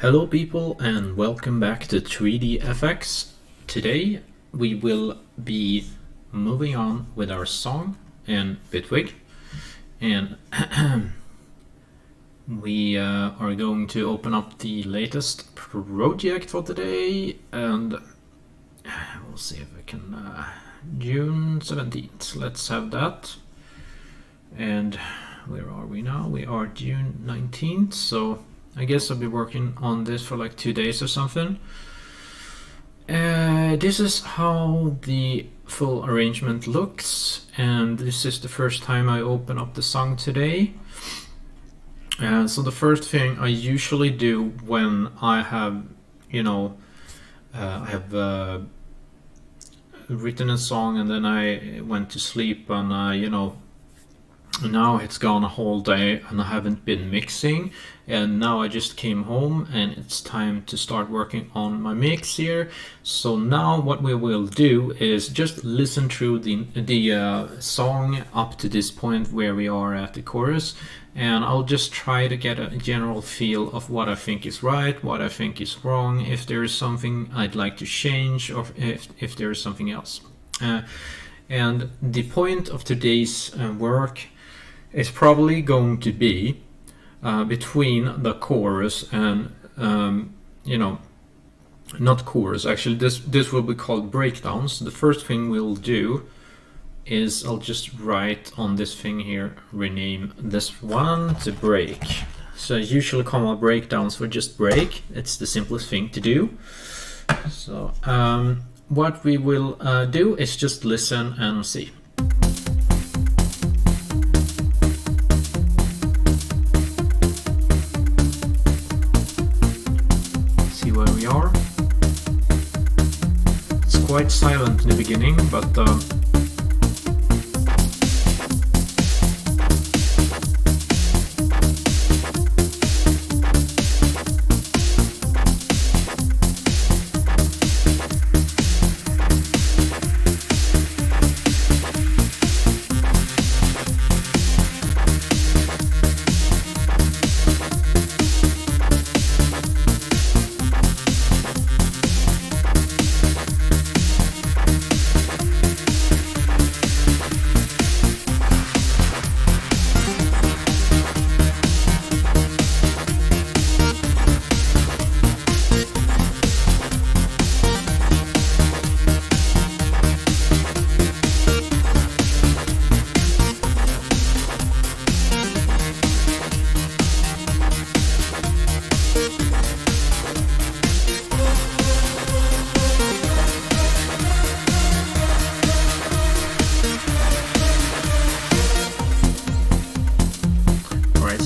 Hello people and welcome back to 3D FX. Today we will be moving on with our song in Bitwig, and we are going to open up the latest project for today, and we'll see if we can June 17th, let's have that. And where are we now? We are June 19th, so I guess I'll be working on this for like 2 days or something. This is how the full arrangement looks, and this is the first time I open up the song today. So the first thing I usually do when I have, written a song and then I went to sleep and now it's gone a whole day and I haven't been mixing, and now I just came home and it's time to start working on my mix here. So now what we will do is just listen through the song up to this point where we are at the chorus, and I'll just try to get a general feel of what I think is right, what I think is wrong, if there is something I'd like to change, or if there is something else. And the point of today's work is probably going to be between the chorus and not chorus, actually this will be called breakdowns. The first thing we'll do is I'll just write on this thing here, rename this one to break. So I usually call my breakdowns for just break. It's the simplest thing to do. So what we will do is just listen and see. Where we are. It's quite silent in the beginning, but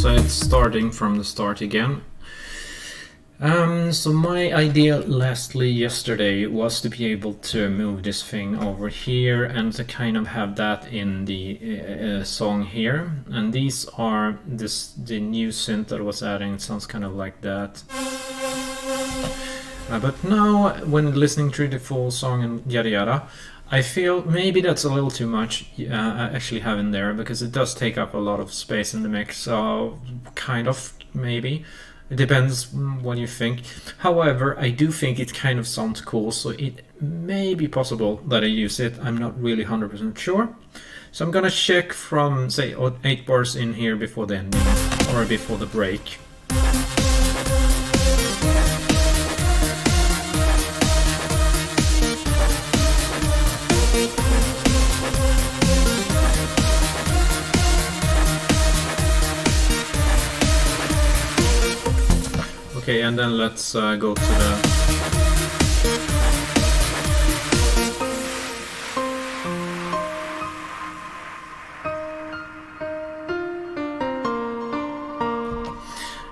so it's starting from the start again. So my idea lastly yesterday was to be able to move this thing over here and to kind of have that in the song here. And these are the new synth that I was adding. It sounds kind of like that. But now when listening through the full song and yada yada, I feel maybe that's a little too much actually have in there, because it does take up a lot of space in the mix. So kind of, maybe. It depends what you think. However, I do think it kind of sounds cool, so it may be possible that I use it. I'm not really 100% sure. So I'm gonna check from, say, 8 bars in here before the ending, or before the break. Okay, and then let's go to the...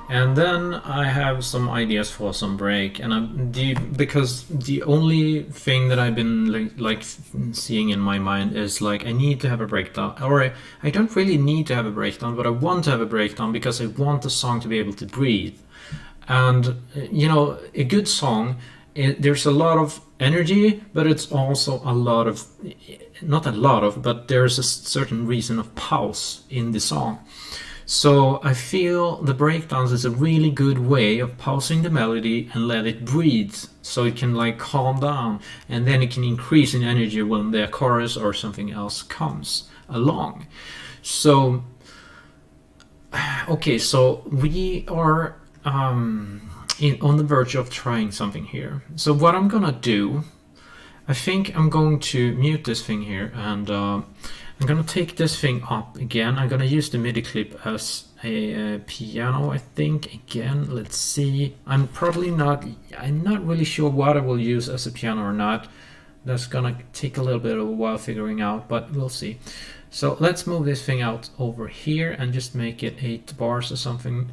And then I have some ideas for some break, and because the only thing that I've been like seeing in my mind is like I need to have a breakdown, or I don't really need to have a breakdown, but I want to have a breakdown because I want the song to be able to breathe. And a good song, there's a lot of energy, but it's also a lot of, not a lot of, but there's a certain reason of pause in the song. So I feel the breakdowns is a really good way of pausing the melody and let it breathe, so it can like calm down, and then it can increase in energy when the chorus or something else comes along. So okay, so we are on the verge of trying something here. So what I'm gonna do, I think I'm going to mute this thing here, and I'm gonna take this thing up again. I'm gonna use the MIDI clip as a piano, I think. Again, let's see. I'm not really sure what I will use as a piano or not. That's gonna take a little bit of a while figuring out, but we'll see. So let's move this thing out over here and just make it 8 bars or something.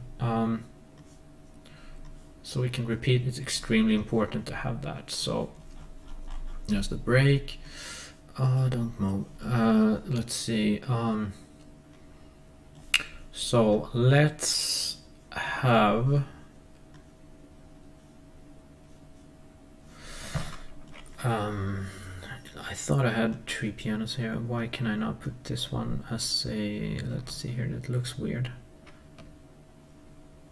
So we can repeat. It's extremely important to have that. So there's the break. Don't move. Let's see. So let's have I thought I had 3 pianos here. Why can I not put this one as a, let's see here, that looks weird.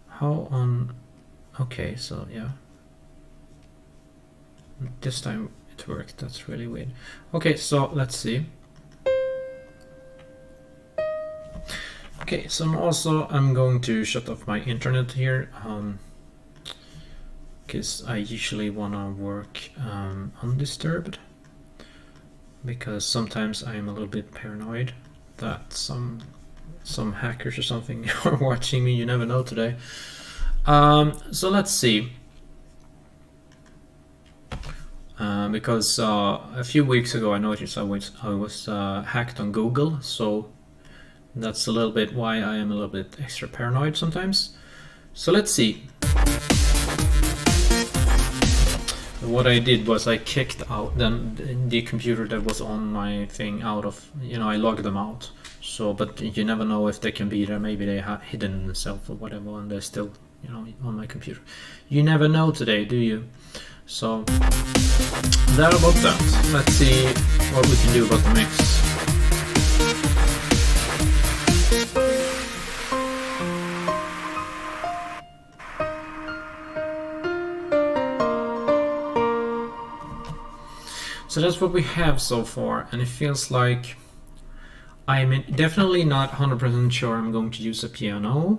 How on, okay, so yeah. This time it worked, that's really weird. Okay, so let's see. Okay, so I'm going to shut off my internet here, because I usually want to work undisturbed, because sometimes I'm a little bit paranoid that some hackers or something are watching me. You never know today. So let's see. Because a few weeks ago I noticed I was hacked on Google, so that's a little bit why I am a little bit extra paranoid sometimes. So let's see. What I did was I kicked out then the computer that was on my thing out of, I logged them out. So, but you never know if they can be there. Maybe they have hidden themselves or whatever, and they're still, on my computer. You never know today, do you? So that about that. Let's see what we can do about the mix. So that's what we have so far, and it feels like I'm definitely not 100% sure I'm going to use a piano.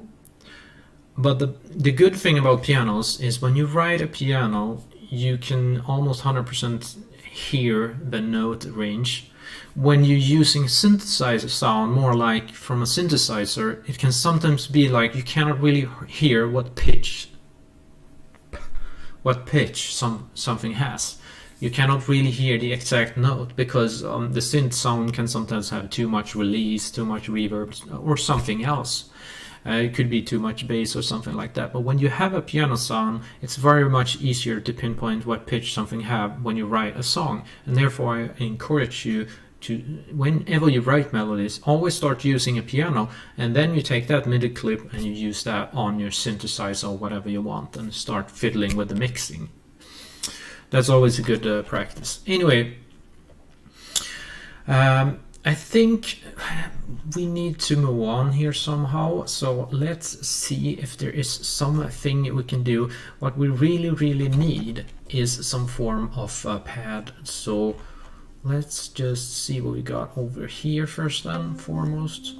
But the good thing about pianos is when you write a piano, you can almost 100% hear the note range. When you're using synthesizer sound, more like from a synthesizer, it can sometimes be like you cannot really hear what pitch something has. You cannot really hear the exact note, because the synth sound can sometimes have too much release, too much reverb, or something else. It could be too much bass or something like that. But when you have a piano sound, it's very much easier to pinpoint what pitch something have when you write a song. And therefore I encourage you to, whenever you write melodies, always start using a piano, and then you take that MIDI clip and you use that on your synthesizer or whatever you want, and start fiddling with the mixing. That's always a good practice. Anyway, I think we need to move on here somehow. So let's see if there is something we can do. What we really need is some form of pad. So let's just see what we got over here first and foremost.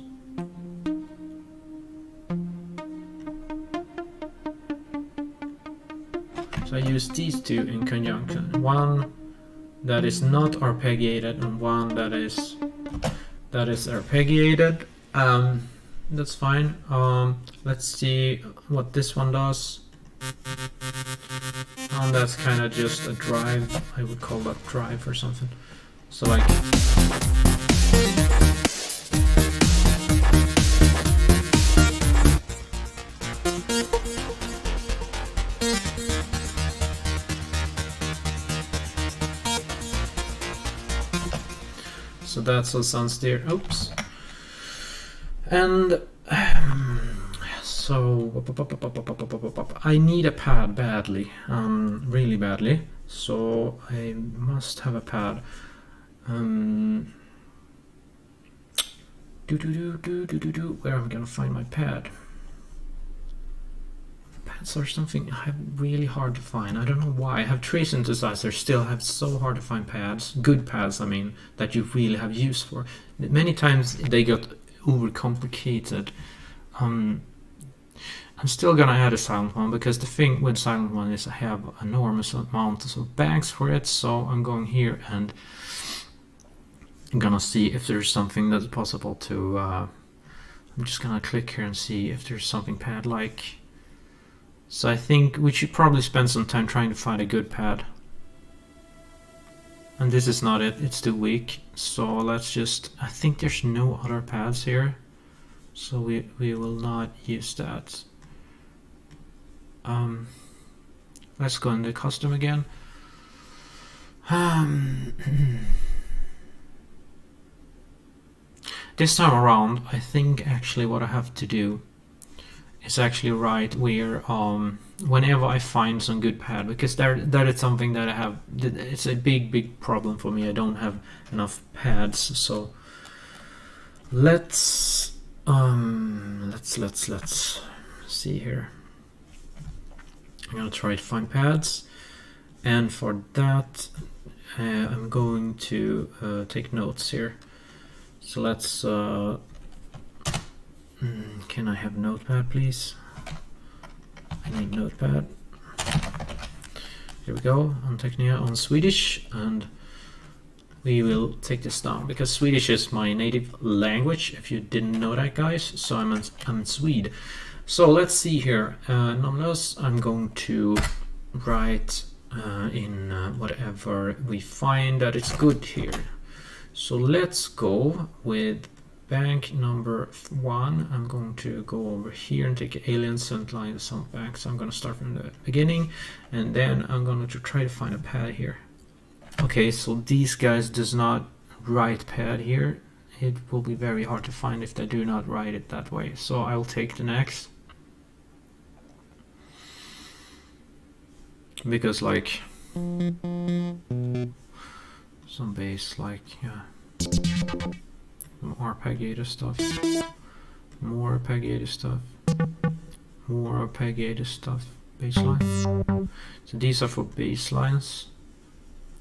So I use these two in conjunction. One that is not arpeggiated and one that is arpeggiated. That's fine. Let's see what this one does. And that's kind of just a drive. I would call that drive or something. So like. So that's what sounds there. Oops. And so I need a pad badly, really badly. So I must have a pad. Where am I gonna find my pad? Pads are something I have really hard to find. I don't know why. I have three synthesizers, still have so hard to find pads, good pads I mean, that you really have use for. Many times they got overcomplicated. I'm still gonna add a silent one, because the thing with silent one is I have enormous amounts of banks for it, so I'm going here and I'm gonna see if there's something that's possible to I'm just gonna click here and see if there's something pad like. So I think we should probably spend some time trying to find a good pad. And this is not it, it's too weak. So let's just, I think there's no other pads here. So we will not use that. Let's go into custom again. This time around, I think actually what I have to do is actually write where whenever I find some good pad, because that is something that I have. It's a big problem for me. I don't have enough pads, so let's see here. I'm gonna try to find pads, and for that I'm going to take notes here. So let's can I have notepad please? I need notepad. Here we go, Anteckningar on Swedish, and we will take this down because Swedish is my native language, if you didn't know that, guys. So I'm in Swede. So let's see here. Nonetheless, I'm going to write in whatever we find that it's good here. So let's go with bank number 1. I'm going to go over here and take aliens and line some banks. So I'm going to start from the beginning, and then I'm going to try to find a pad here. Okay, so these guys does not write pad here. It will be very hard to find if they do not write it that way. So I'll take the next. Because like some bass, like yeah, some arpeggiated stuff, more arpeggiated stuff, more arpeggiated stuff, bass lines. So these are for bass lines.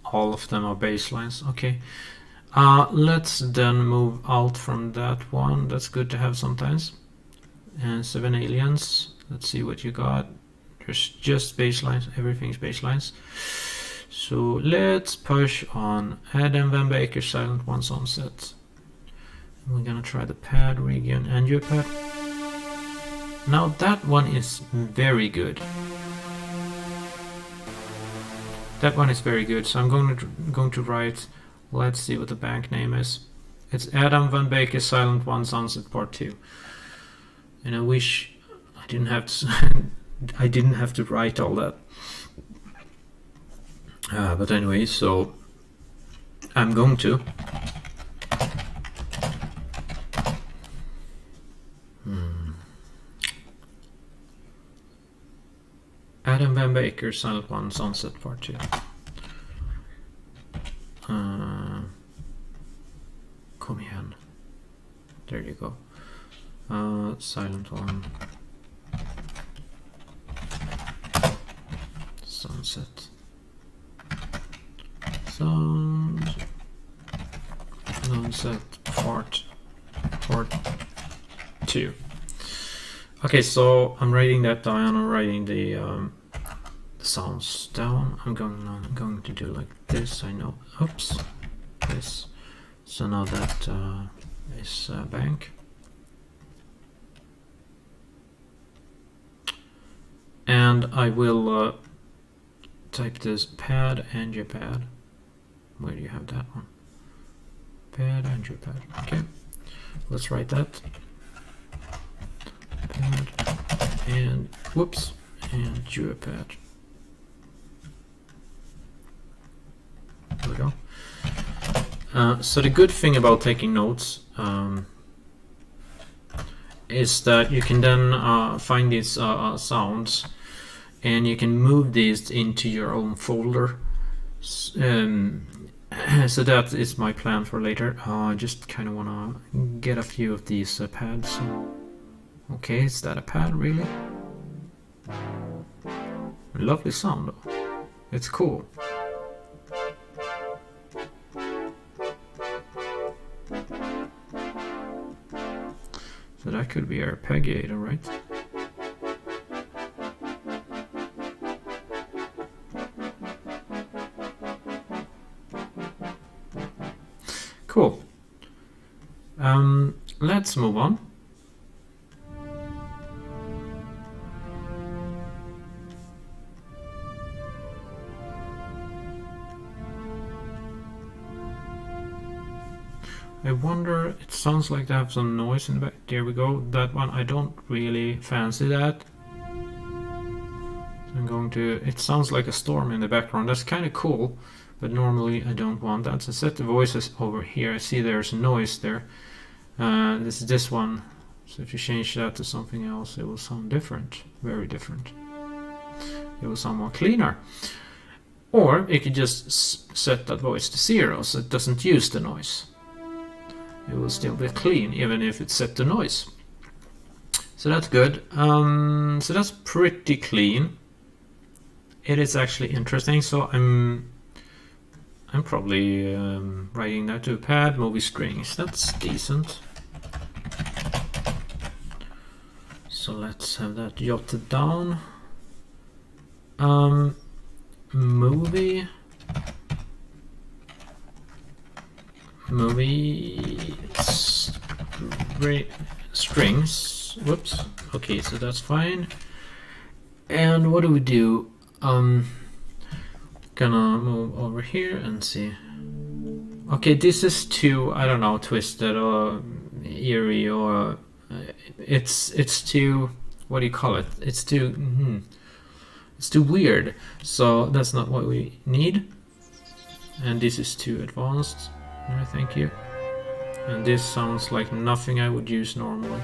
All of them are bass lines. Okay, let's then move out from that one. That's good to have sometimes. And 7 aliens. Let's see what you got. There's just bass lines, everything's bass lines. So let's push on Adam Van Baker Silent One Sunset. We're gonna try the pad region and your pad. Now that one is very good. That one is very good. So I'm going to write. Let's see what the bank name is. It's Adam Van Baker Silent One Sunset Part 2. And I wish I didn't have to. I didn't have to write all that. But anyway, so I'm going to. Adam Van Baker Silent One Sunset Part 2. Kom igen. There you go. Silent One Sunset Part 2. Okay, so I'm writing that down. I'm writing the sounds down. I'm going to do like this. I know. Oops. This. So now that is bank. And I will type this pad and your pad. Where do you have that one? Pad and your pad. Okay. Let's write that. Pad and whoops and your pad. There we go. So the good thing about taking notes is that you can then find these sounds, and you can move these into your own folder. So that is my plan for later. I just kind of want to get a few of these pads. Okay, is that a pad really? Lovely sound though. It's cool. So that could be arpeggiator, right? Cool. Let's move on. I wonder, it sounds like they have some noise in the back. There we go. That one, I don't really fancy that. So I'm going to, it sounds like a storm in the background. That's kind of cool, but normally I don't want that. So set the voices over here. I see there's noise there. This is this one. So if you change that to something else, it will sound different. Very different. It will sound more cleaner. Or you could just set that voice to 0 so it doesn't use the noise. It will still be clean even if it's set to noise. So that's good. So that's pretty clean. It is actually interesting. So I'm probably writing that to a pad. Movie strings. That's decent. So let's have that jotted down. Movie strings. Whoops. Okay, so that's fine. And what do we do? Gonna move over here and see. Okay, this is too, I don't know, twisted or eerie or it's too, what do you call it? It's too weird. So that's not what we need. And this is too advanced. No, thank you. And this sounds like nothing I would use normally.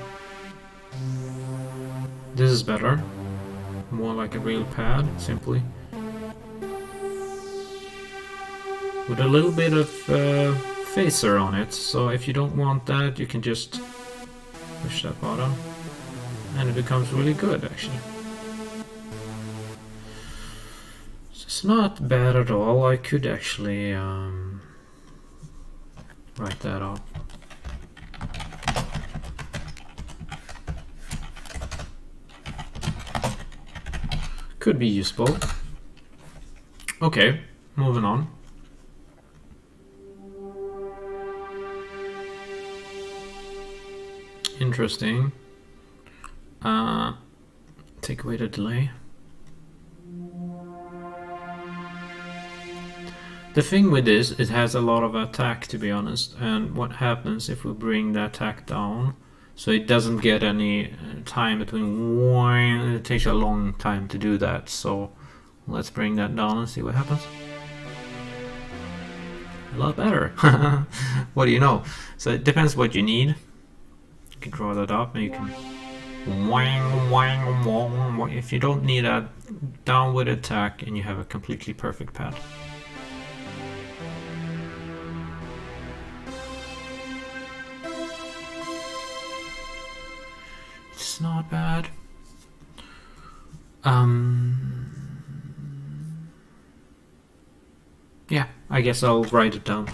This is better. More like a real pad, simply. With a little bit of phaser on it. So if you don't want that, you can just push that button. And it becomes really good, actually. So it's not bad at all. I could actually write that up. Could be useful. Okay, moving on. Interesting. Take away the delay. The thing with this, it has a lot of attack, to be honest, and what happens if we bring the attack down so it doesn't get any time between, it takes a long time to do that, so let's bring that down and see what happens. A lot better. What do you know? So it depends what you need. You can draw that up and you can if you don't need a downward attack and you have a completely perfect pad. It's not bad. Yeah, I guess I'll write it down.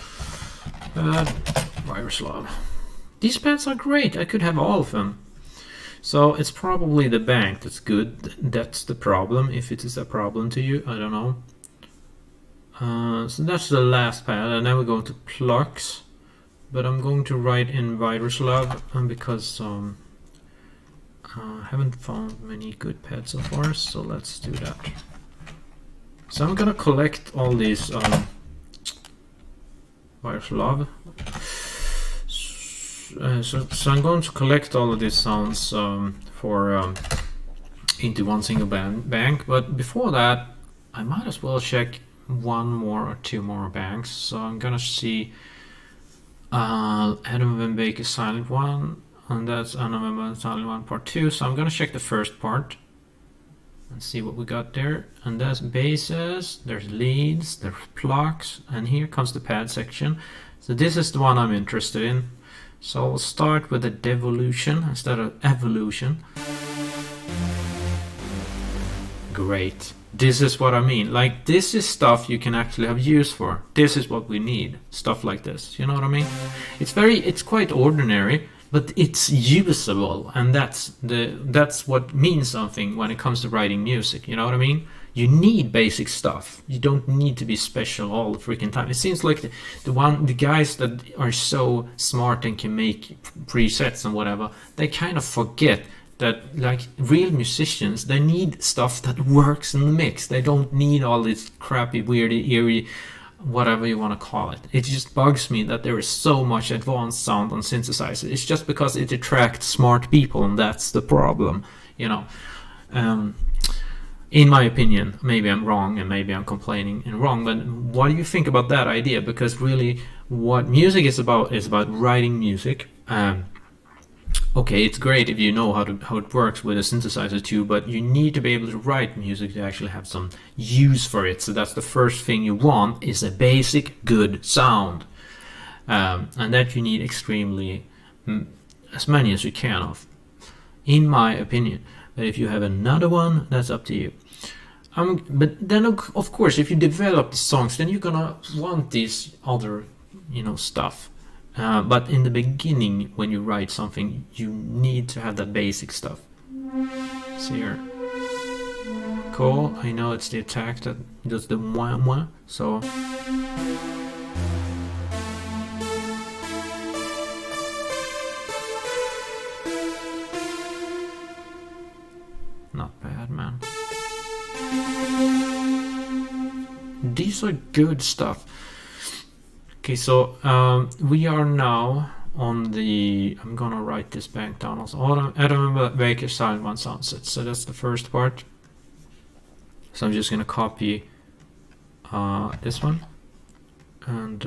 Viruslav. These pads are great. I could have all of them. So it's probably the bank that's good. That's the problem. If it is a problem to you, I don't know. So that's the last pad, and now we go to plugs. But I'm going to write in Viruslav because I haven't found many good pads so far. So let's do that. So I'm gonna collect all these Viruslav. So I'm going to collect all of these sounds for into one single bank, but before that I might as well check one more or two more banks. So I'm gonna see Adam Van Beek is silent one, and that's Adam Van Beek silent one part 2. So I'm gonna check the first part, Let's see what we got there. And that's basses, there's leads, there's plucks, and here comes the pad section. So this is the one I'm interested in. So we'll start with the devolution instead of evolution. Great. This is what I mean. Like, this is stuff you can actually have use for. This is what we need. Stuff like this. You know what I mean? It's quite ordinary, but it's usable, and that's what means something when it comes to writing music. You know what I mean? You need basic stuff. You don't need to be special all the freaking time. It seems like the guys that are so smart and can make presets and whatever, they kind of forget that, like, real musicians, they need stuff that works in the mix. They don't need all this crappy, weird, eerie, whatever you want to call it. It just bugs me that there is so much advanced sound on synthesizer. It's just because it attracts smart people, and that's the problem, you know. In my opinion, maybe I'm wrong, and maybe I'm complaining and wrong, but what do you think about that idea? Because really, what music is about writing music. Okay, it's great if you know how it works with a synthesizer too, but you need to be able to write music to actually have some use for it. So that's the first thing you want, is a basic good sound, and that you need extremely as many as you can of, in my opinion. But if you have another one, that's up to you. But then of course, if you develop the songs, then you're gonna want these other, you know, stuff. But in the beginning, when you write something, you need to have that basic stuff. See here. Cool. I know it's the attack that does the mwah mwah. So not bad, man. These are good stuff. Okay, so we are now on the, I'm gonna write this back down also. Adam Baker Silent One Sunset. So that's the first part. So I'm just gonna copy this one, and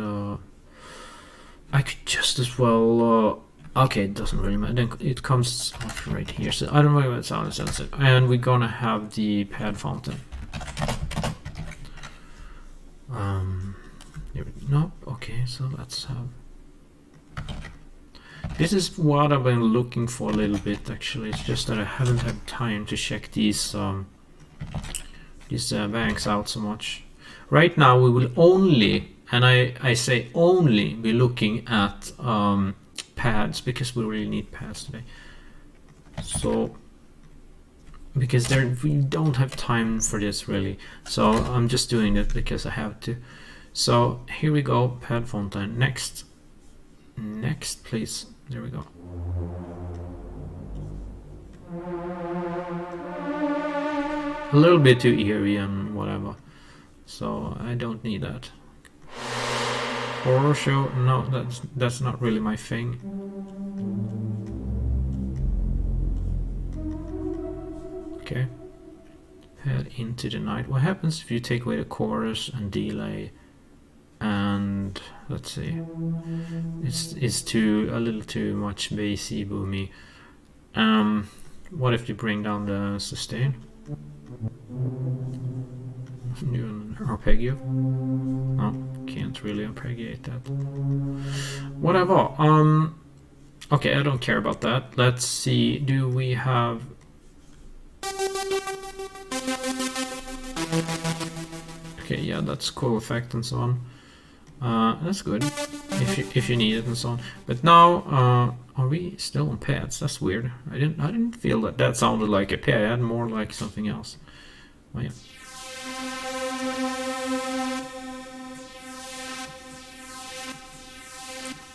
I could just as well. Okay, it doesn't really matter. Then it comes off right here. So I don't know what sound is, and we're gonna have the pad fountain. No, okay, so let's have. This is what I've been looking for a little bit. Actually, it's just that I haven't had time to check these banks out so much. Right now, we will only, and I say only, be looking at pads, because we really need pads today. So, because we don't have time for this really. So I'm just doing it because I have to. So here we go, pad fountain. Next, please. There we go. A little bit too eerie and whatever. So I don't need that. Horror show? No, that's not really my thing. Okay. Head into the night. What happens if you take away the chorus and delay? And let's see, it's a little too much bassy, boomy. What if you bring down the sustain? Do an arpeggio? No, can't really arpeggiate that. Whatever. Okay, I don't care about that. Let's see. Do we have? Okay, yeah, that's cool effect and so on. That's good if you need it and so on. But now, are we still on pads? That's weird. I didn't feel that sounded like a pad, more like something else. Oh yeah.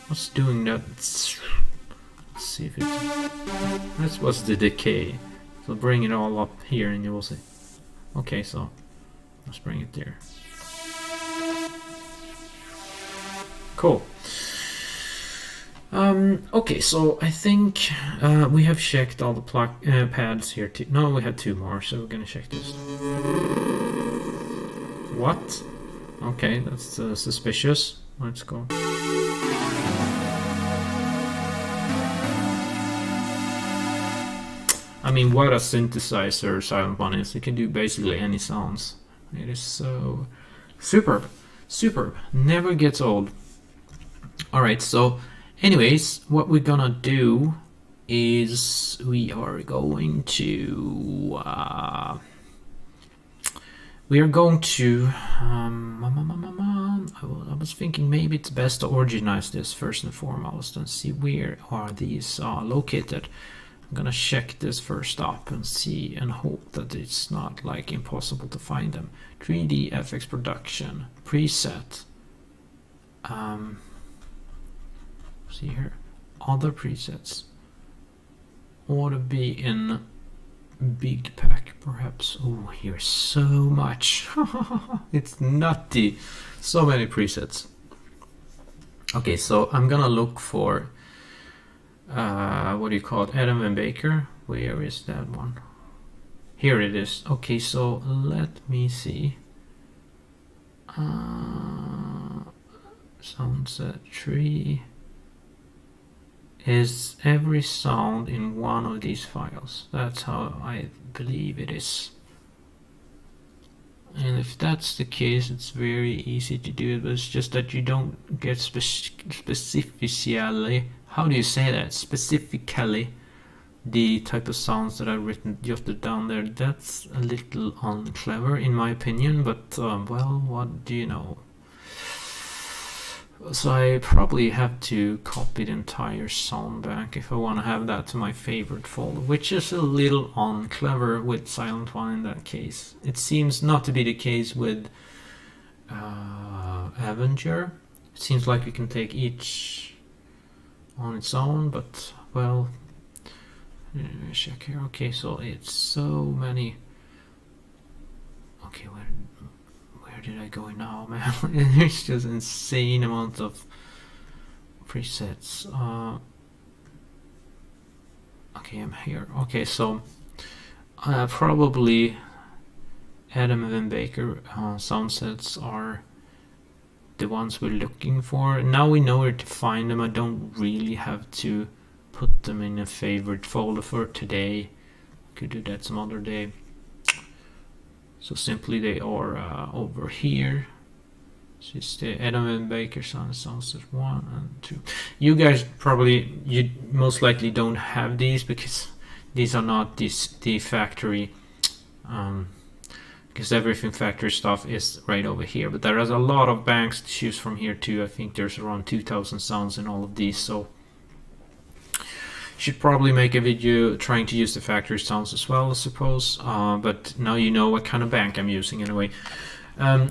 What's doing that? Let's see if it. That was the decay. So bring it all up here, and you will see. Okay, so let's bring it there. Cool. Okay, so I think we have checked all the pads here. No, we had two more, so we're gonna check this. What? Okay, that's suspicious. Let's go. mean, what a synthesizer Silent One is. It can do basically any sounds. It is so superb. Superb. Never gets old. Alright, so anyways, what we're gonna do is we are going to I was thinking maybe it's best to organize this first and foremost and see where are these located. I'm gonna check this first up and see and hope that it's not like impossible to find them. 3D FX production preset. See here, other presets ought to be in big pack perhaps. Oh, here's so much. It's nutty. So many presets. Okay, so I'm gonna look for what do you call it? Adam and Baker. Where is that one? Here it is. Okay, so let me see. Soundset tree. Is every sound in one of these files. That's how I believe it is. And if that's the case, it's very easy to do it, but it's just that you don't get specifically, how do you say that? Specifically the type of sounds that I've jotted down there. That's a little unclever in my opinion, but well, what do you know? So I probably have to copy the entire sound bank if I want to have that to my favorite folder, which is a little unclever with Silent One in that case. It seems not to be the case with Avenger. It seems like we can take each on its own, but well, check here. Okay, so it's so many. Okay, where did I go now, man? There's just insane amount of presets. Okay, I'm here. Okay, so probably Adam and Baker sound sets are the ones we're looking for. Now we know where to find them. I don't really have to put them in a favorite folder for today. Could do that some other day. So simply they are over here. So it's the Adam and Baker sounds at 1 and 2. You guys probably, you most likely don't have these because these are not the factory, because everything factory stuff is right over here. But there is a lot of banks to choose from here too. I think there's around 2,000 sounds in all of these. So should probably make a video trying to use the factory sounds as well, I suppose. But now you know what kind of bank I'm using anyway.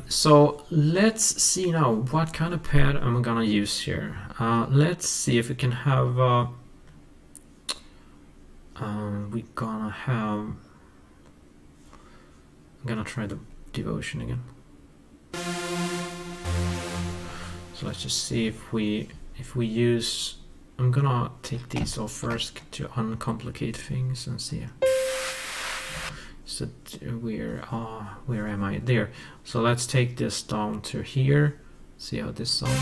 So let's see now what kind of pad I'm gonna use here. Let's see if we can have. I'm gonna try the Devotion again. So let's just see if we use. I'm gonna take these off first to uncomplicate things and see. So where am I? There. So let's take this down to here. See how this sounds.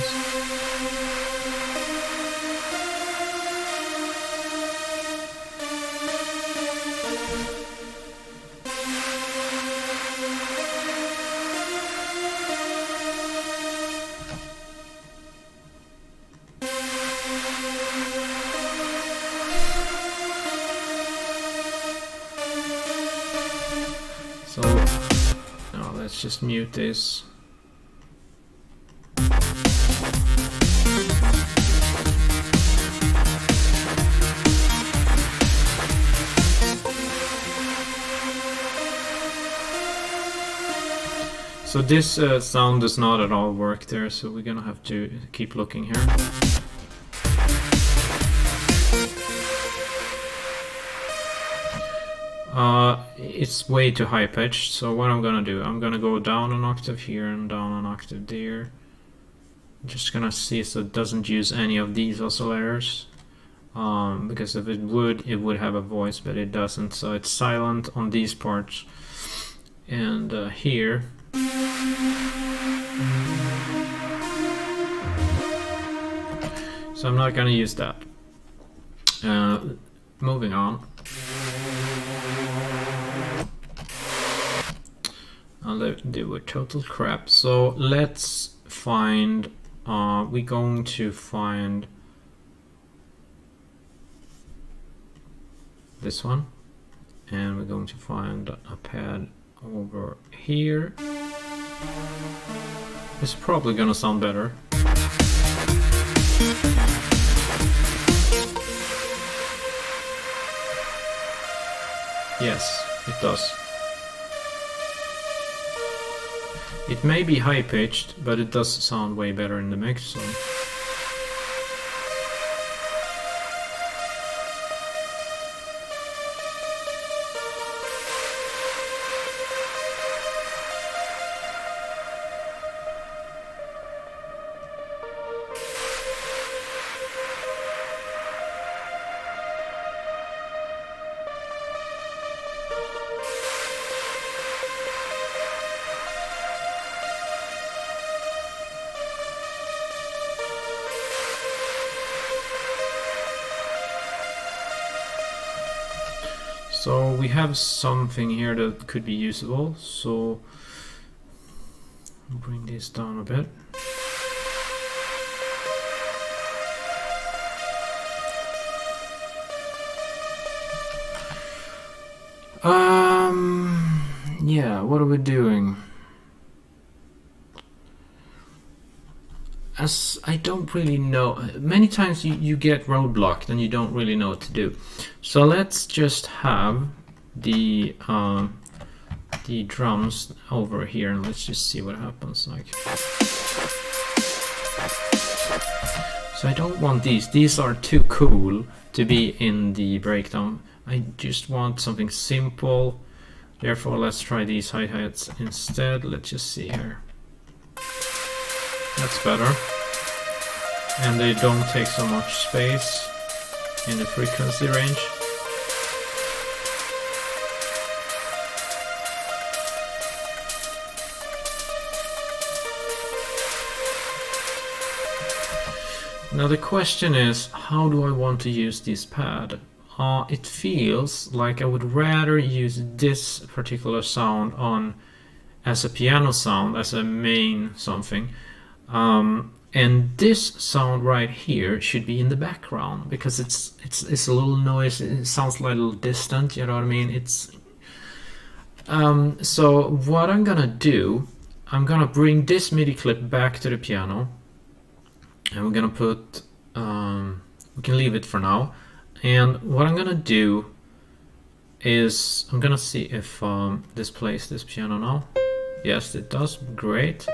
So now let's just mute this. So this sound does not at all work there, so we're gonna have to keep looking here. It's way too high pitched, so what I'm gonna do, I'm gonna go down an octave here and down an octave there. I'm just gonna see so it doesn't use any of these oscillators, because if it would have a voice, but it doesn't, so it's silent on these parts. And here so I'm not gonna use that. Moving on. They were total crap. So let's find, we're going to find this one, and we're going to find a pad over here. It's probably gonna sound better. Yes, it does. It may be high pitched, but it does sound way better in the mix. So. So we have something here that could be usable, so I'll bring this down a bit. Yeah, what are we doing? As I don't really know, many times you get roadblocked and you don't really know what to do. So let's just have the drums over here, and let's just see what happens. Like, so I don't want these. These are too cool to be in the breakdown. I just want something simple. Therefore, let's try these hi-hats instead. Let's just see here. That's better. And they don't take so much space in the frequency range. Now the question is, how do I want to use this pad? It feels like I would rather use this particular sound on as a piano sound, as a main something. And this sound right here should be in the background because it's a little noise. It sounds a little distant. You know what I mean? It's so what I'm gonna do, I'm gonna bring this MIDI clip back to the piano, and we're gonna put we can leave it for now. And what I'm gonna do is I'm gonna see if this plays this piano now. Yes, it does. Great.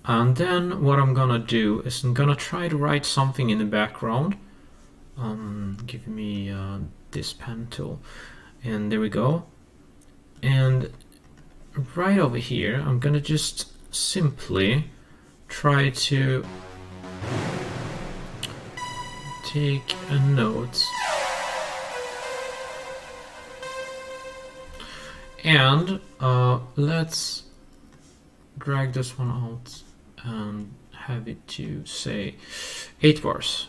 And then what I'm gonna do is I'm gonna try to write something in the background. Give me this pen tool, and there we go. And right over here, I'm gonna just simply try to take a note and let's drag this one out and have it to say 8 bars.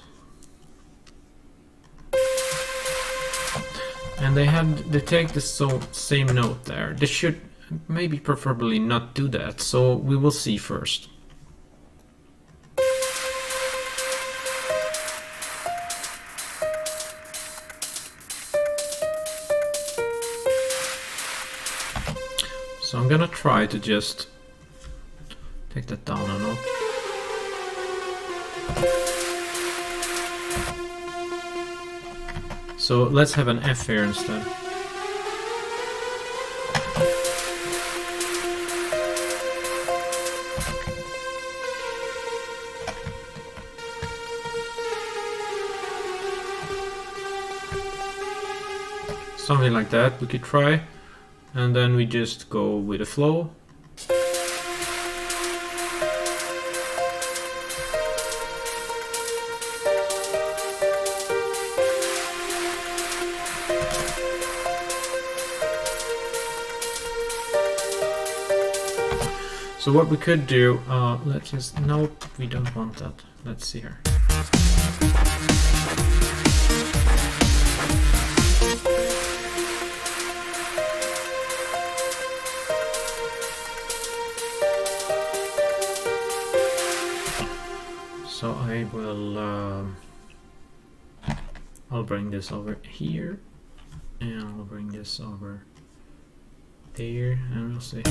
And they take the same note there. They should maybe preferably not do that, so we will see first. So I'm gonna try to just take that down a note. So let's have an F here instead. Something like that we could try, and then we just go with the flow. So what we could do, let's just, nope, we don't want that. Let's see here. So I will I'll bring this over here, and I'll bring this over there, and we'll see.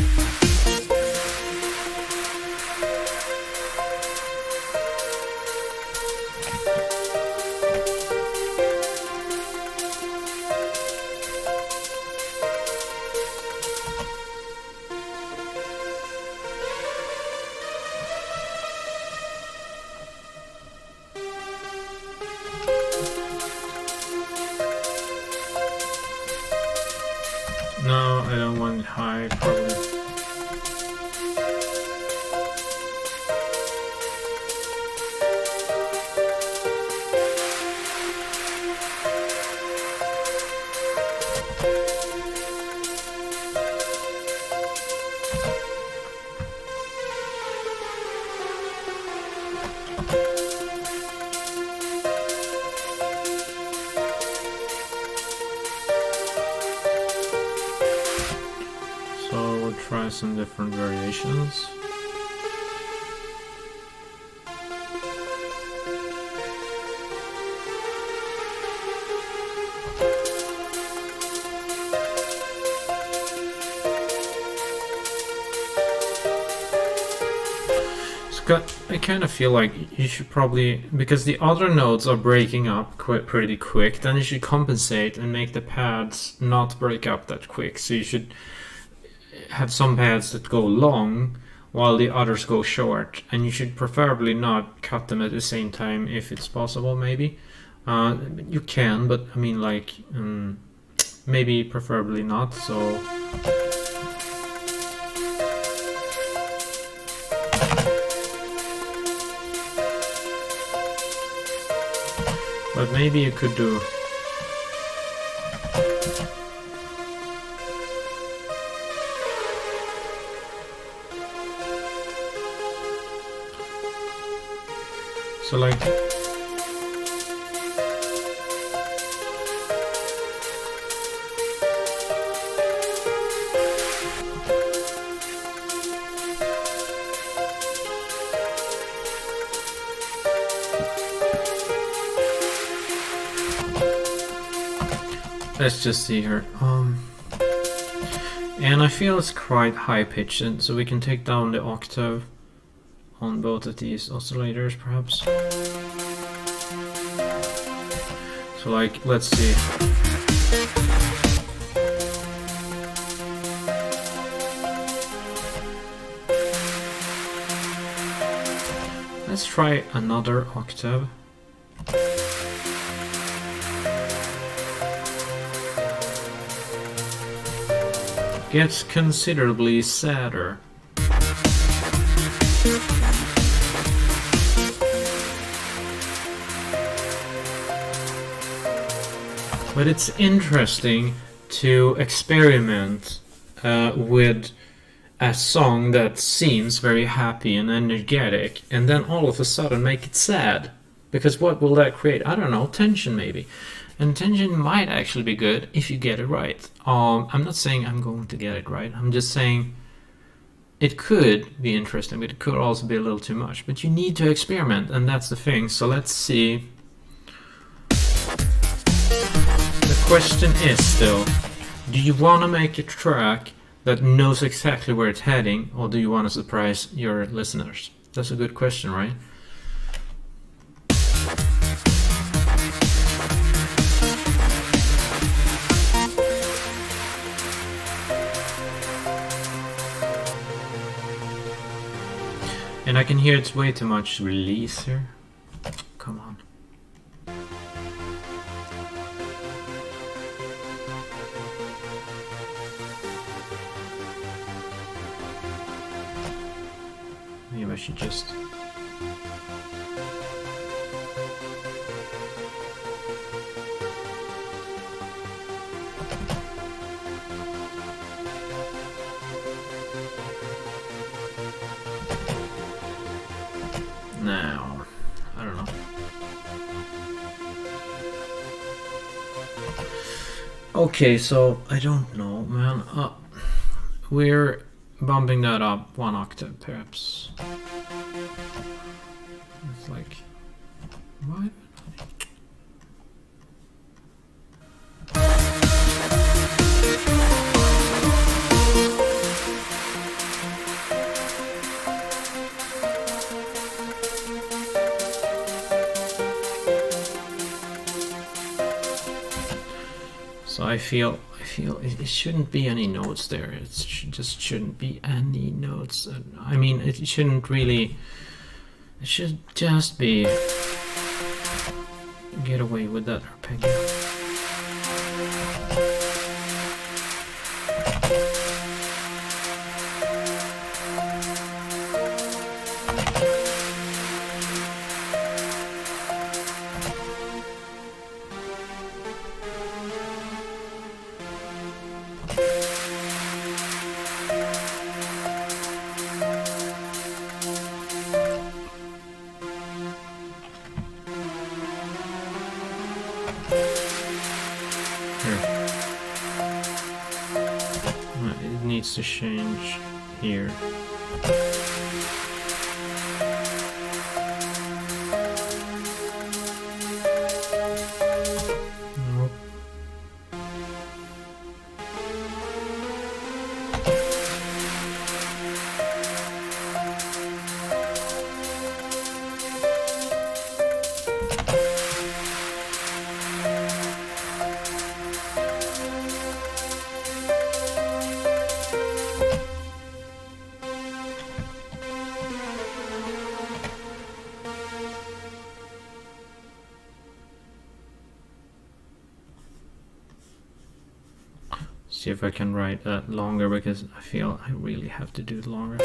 No, I don't want high, probably. So we'll try some different variations. I kind of feel like you should probably, because the other notes are breaking up pretty quick, then you should compensate and make the pads not break up that quick. So you should have some pads that go long while the others go short, and you should preferably not cut them at the same time if it's possible. Maybe you can, but I mean, like, maybe preferably not. So but maybe you could do so, like, let's just see here. And I feel it's quite high pitched, so we can take down the octave on both of these oscillators, perhaps. So, like, let's see. Let's try another octave. Gets considerably sadder. But it's interesting to experiment with a song that seems very happy and energetic, and then all of a sudden make it sad. Because what will that create? I don't know, tension maybe. And tension might actually be good if you get it right. I'm not saying I'm going to get it right. I'm just saying it could be interesting, but it could also be a little too much. But you need to experiment, and that's the thing. So let's see. The question is still, do you want to make a track that knows exactly where it's heading, or do you want to surprise your listeners? That's a good question, right? And I can hear it's way too much release here. Come on. Maybe I should just... Now, I don't know. Okay, so I don't know, man. We're bumping that up one octave, perhaps. Let's It's like, why? So I feel it shouldn't be any notes there. It just shouldn't be any notes. I mean, it shouldn't really. It should just be get away with that arpeggio. It needs to change here. Nope. See if I can write that longer, because I feel I really have to do it longer.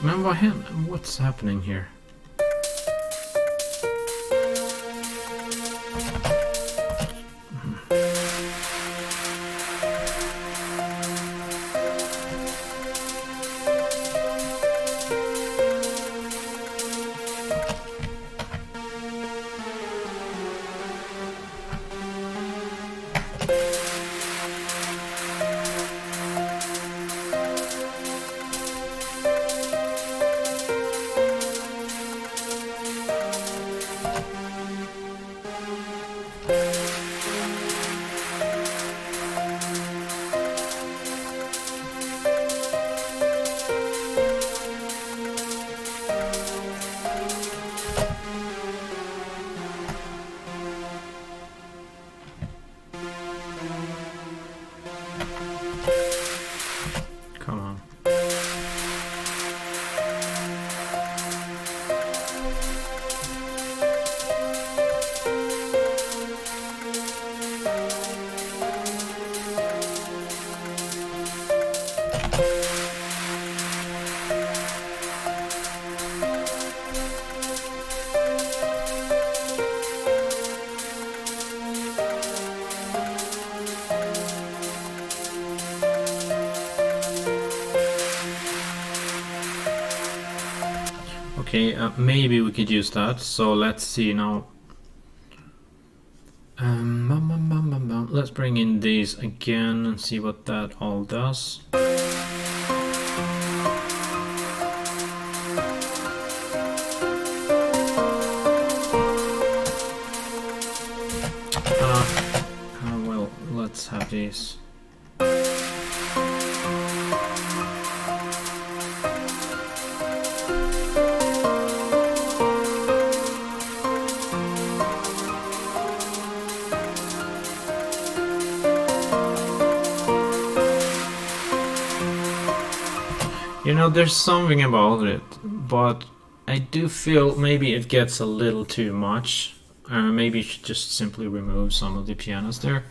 Man, what's happening here? Come on. Okay, maybe we could use that. So let's see now. Let's bring in these again and see what that all does. Well, let's have these. You know, there's something about it, but I do feel maybe it gets a little too much. Maybe you should just simply remove some of the pianos there.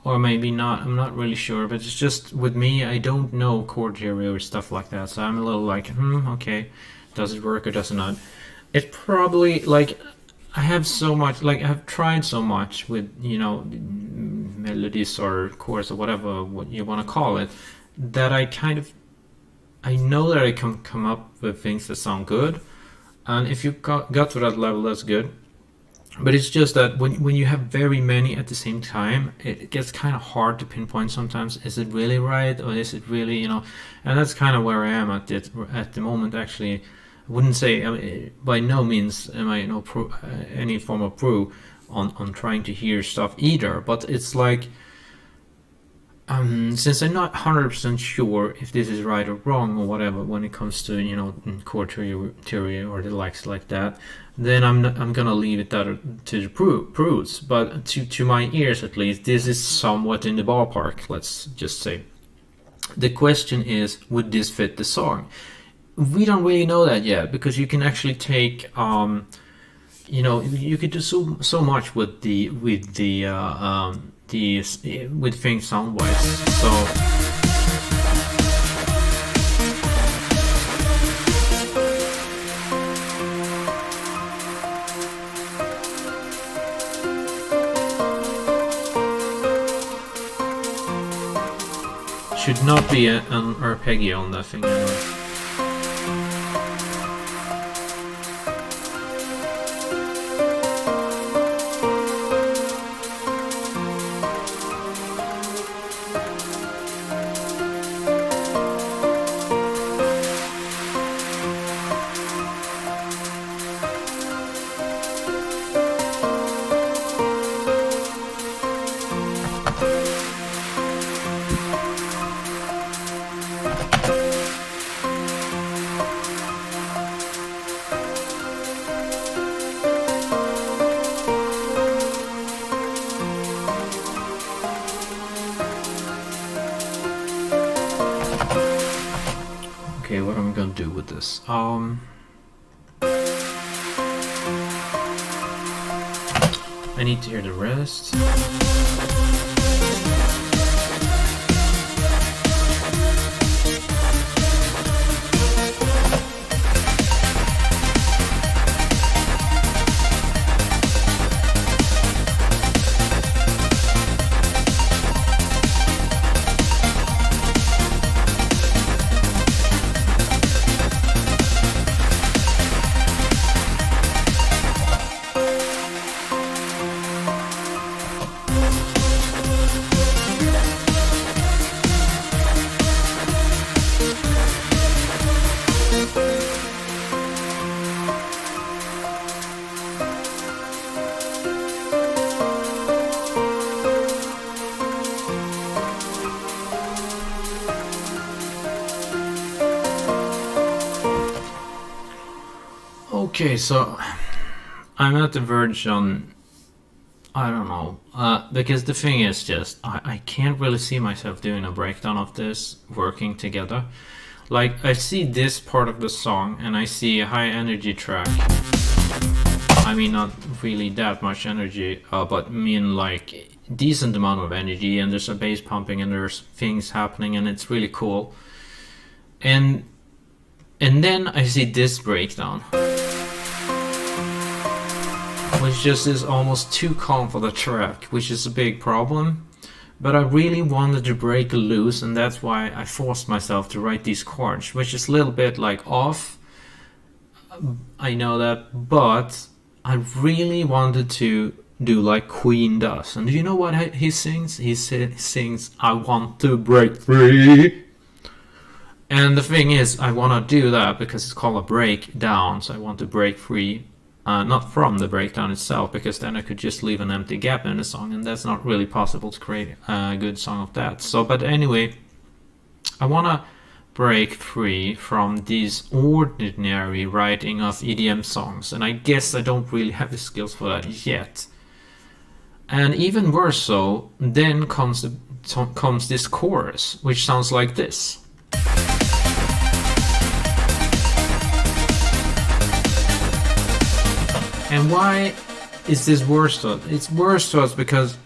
Or maybe not, I'm not really sure, but it's just with me, I don't know chord theory or stuff like that, so I'm a little like, okay, does it work or does it not? It probably, like, I have so much, like, I've tried so much with, you know, melodies or chords or whatever what you want to call it, that I know that I can come up with things that sound good, And if you got to that level, that's good. But it's just that when you have very many at the same time, it gets kind of hard to pinpoint sometimes. Is it really right, or is it really, you know? And that's kind of where I am at the moment. Actually, I wouldn't say, I mean, by no means am I any form of pro on trying to hear stuff either. But it's like, since I'm not 100% sure if this is right or wrong or whatever when it comes to, you know, chord theory or the likes like that, then I'm gonna leave it to the prudes. But to my ears at least, this is somewhat in the ballpark, let's just say. The question is, would this fit the song? We don't really know that yet, because you can actually take, you know, you could do so much with with things sound wise. So should not be an arpeggio on that thing anyway. Okay, what am I gonna do with this? I need to hear the rest. Okay, so I'm at the verge on, I don't know, because the thing is just, I can't really see myself doing a breakdown of this working together. Like, I see this part of the song and I see a high energy track. I mean, not really that much energy, but I mean like decent amount of energy, and there's a bass pumping and there's things happening and it's really cool. And then I see this breakdown, which just is almost too calm for the track, which is a big problem. But I really wanted to break loose, and that's why I forced myself to write these chords, which is a little bit like off. I know that, but I really wanted to do like Queen does. And do you know what he sings? He sings, "I want to break free." And the thing is, I want to do that because it's called a breakdown, so I want to break free. Not from the breakdown itself, because then I could just leave an empty gap in the song, and that's not really possible to create a good song of that. So, but anyway, I want to break free from this ordinary writing of EDM songs, and I guess I don't really have the skills for that yet. And even worse so, then comes this chorus, which sounds like this. And why is this worse to us? It's worse to us because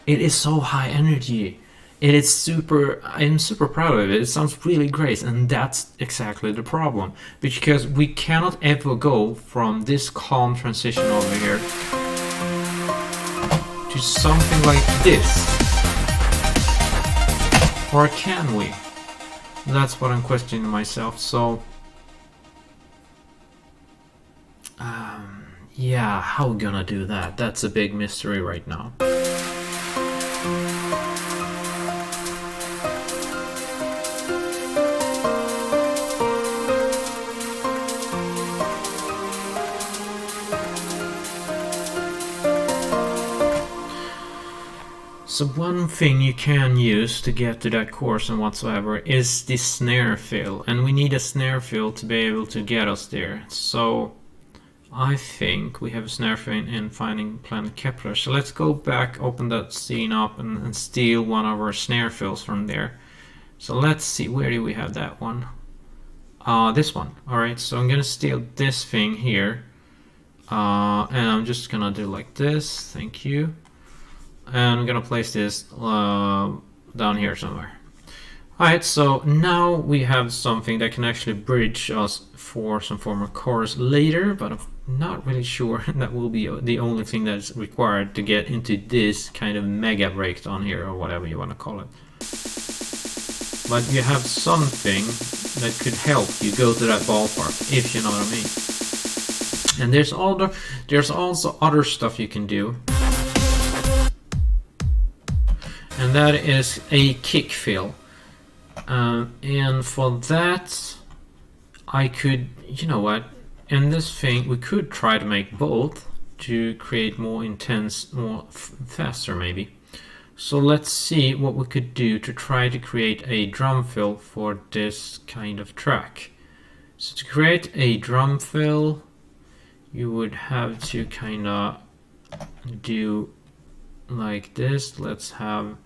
it is so high energy. It is I'm super proud of it. It sounds really great, and that's exactly the problem. Because we cannot ever go from this calm transition over here to something like this. Or can we? That's what I'm questioning myself. So Yeah, how we gonna do that? That's a big mystery right now. So one thing you can use to get to that chorus and whatsoever is the snare fill, and we need a snare fill to be able to get us there. So I think we have a snare fill in Finding Planet Kepler. So let's go back, open that scene up, and steal one of our snare fills from there. So let's see, where do we have that one? This one. Alright, so I'm gonna steal this thing here, and I'm just gonna do like this. Thank you. And I'm gonna place this down here somewhere. Alright, so now we have something that can actually bridge us for some form of chorus later, but I'm not really sure that will be the only thing that's required to get into this kind of mega breakdown here, or whatever you want to call it. But you have something that could help you go to that ballpark, if you know what I mean. And there's also other stuff you can do. And that is a kick fill. And for that, I could, you know what, in this thing, we could try to make both to create more intense, more faster maybe. So let's see what we could do to try to create a drum fill for this kind of track. So to create a drum fill, you would have to kind of do like this. Let's have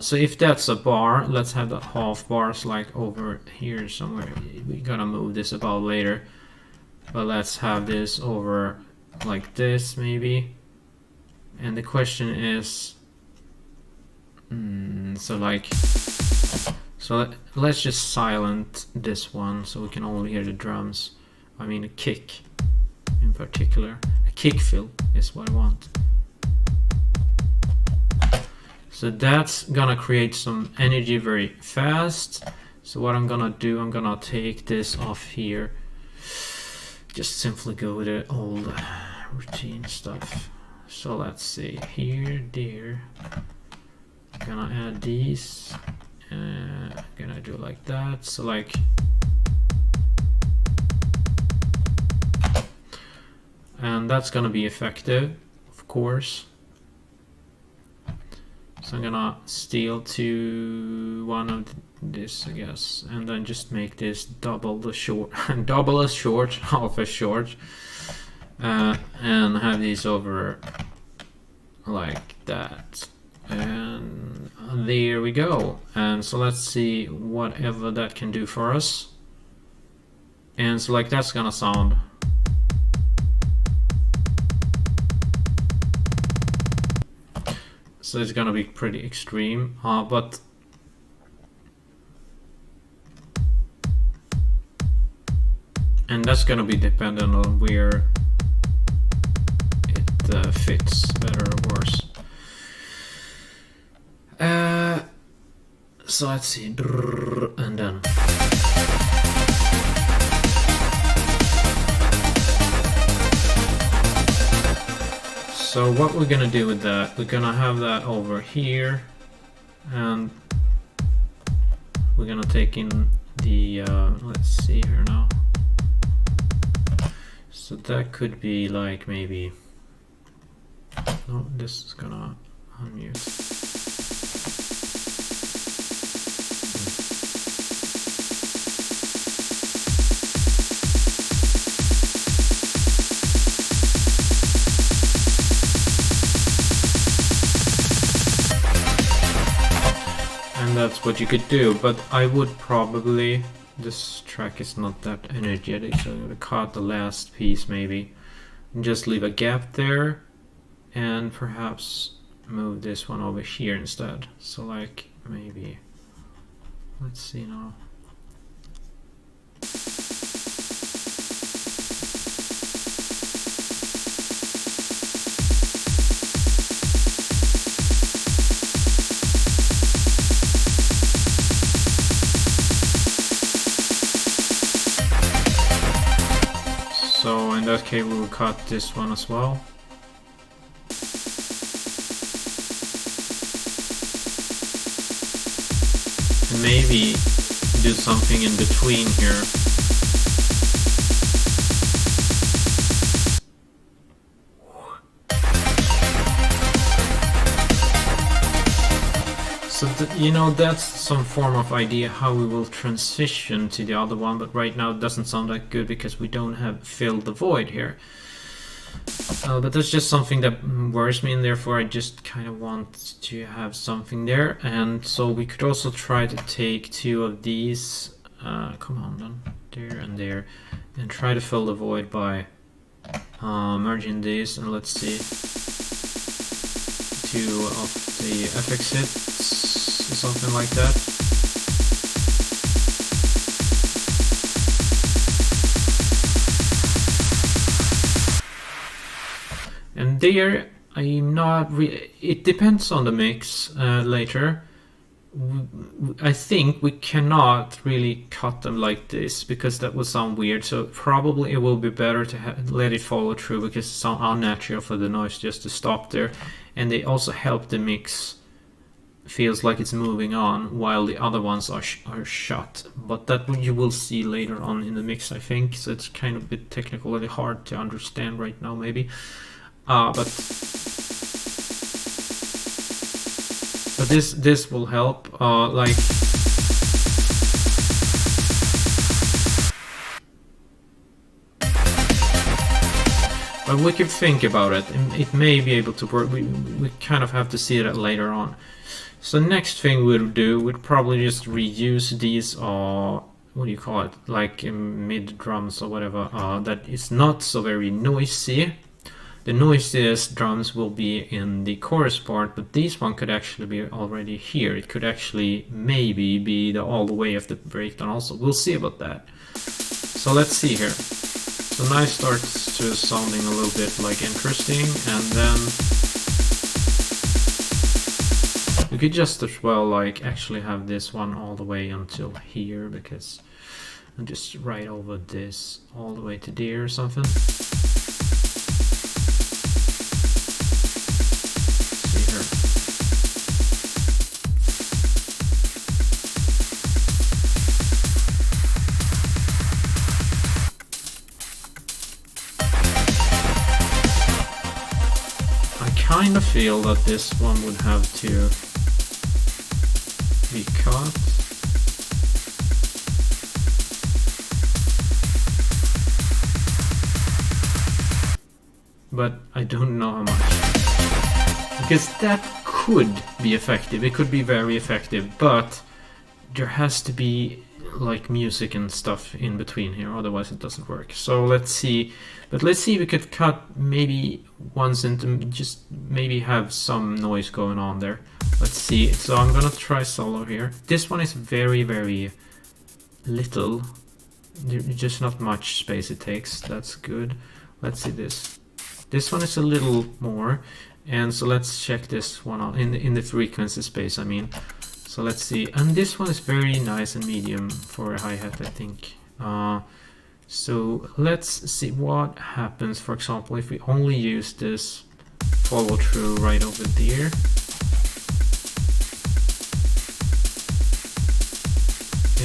so if that's a bar, let's have the half bars like over here somewhere. We gotta move this about later, but let's have this over like this maybe. And the question is, so let's just silent this one so we can only hear the drums. I mean a kick in particular. A kick fill is what I want. So that's gonna create some energy very fast. So what I'm gonna do, I'm gonna take this off here. Just simply go with the old routine stuff. So let's see, here, there. I'm gonna add these. I'm gonna do like that. So like, and that's gonna be effective, of course. So I'm gonna steal to one of this, I guess, and then just make this double the short, double as short, half as short, and have these over like that. And there we go. And so let's see whatever that can do for us. And so like that's gonna sound. So it's gonna be pretty extreme, but and that's gonna be dependent on where it fits, better or worse. So let's see, and then. So what we're gonna do with that, we're gonna have that over here, and we're gonna take in the, let's see here now. So that could be like maybe, no, this is gonna unmute. That's what you could do, but I would probably, this track is not that energetic, so I'm gonna cut the last piece maybe and just leave a gap there, and perhaps move this one over here instead. So like maybe, let's see now. that case we will cut this one as well. And maybe do something in between here. So you know, that's some form of idea how we will transition to the other one, but right now it doesn't sound that good because we don't have filled the void here. But that's just something that worries me, and therefore I just kind of want to have something there. And so we could also try to take two of these, come on then, there and there, and try to fill the void by merging these, and let's see, two of the FX hits, something like that. And there, I'm not it depends on the mix later. I think we cannot really cut them like this because that would sound weird, so probably it will be better to let it follow through because it's unnatural for the noise just to stop there, and they also help the mix feels like it's moving on while the other ones are shut, but that you will see later on in the mix, I think, so it's kind of a bit technically hard to understand right now maybe, but this will help, like but we could think about it. It may be able to work. We kind of have to see that later on. So next thing we'll do, we'd probably just reuse these, what do you call it, like mid drums or whatever, that is not so very noisy. The noisiest drums will be in the chorus part, but this one could actually be already here. It could actually maybe be all the way of the breakdown also. We'll see about that. So let's see here. So now it starts to sounding a little bit like interesting, and then we could just as well like actually have this one all the way until here, because I'll just write over this all the way to there or something. See here. I kind of feel that this one would have to be cut. But I don't know how much. Because that could be effective. It could be very effective, but there has to be like music and stuff in between here, otherwise it doesn't work. So let's see. But let's see if we could cut maybe once into just maybe have some noise going on there. Let's see. So I'm gonna try solo here. This one is very, very little. There's just not much space it takes. That's good. Let's see this. This one is a little more, and so let's check this one out in the frequency space, I mean. So let's see. And this one is very nice and medium for a hi-hat, I think. So let's see what happens, for example, if we only use this follow through right over there.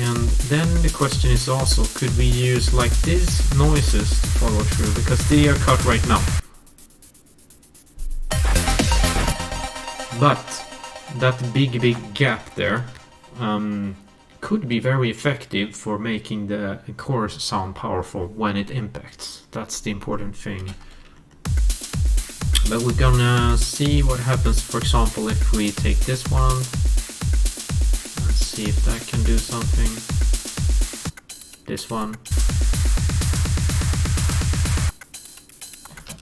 And then the question is also, could we use like these noises to follow through, because they are cut right now. But that big gap there could be very effective for making the chorus sound powerful when it impacts. That's the important thing. But we're gonna see what happens, for example, if we take this one. Let's see if that can do something. This one.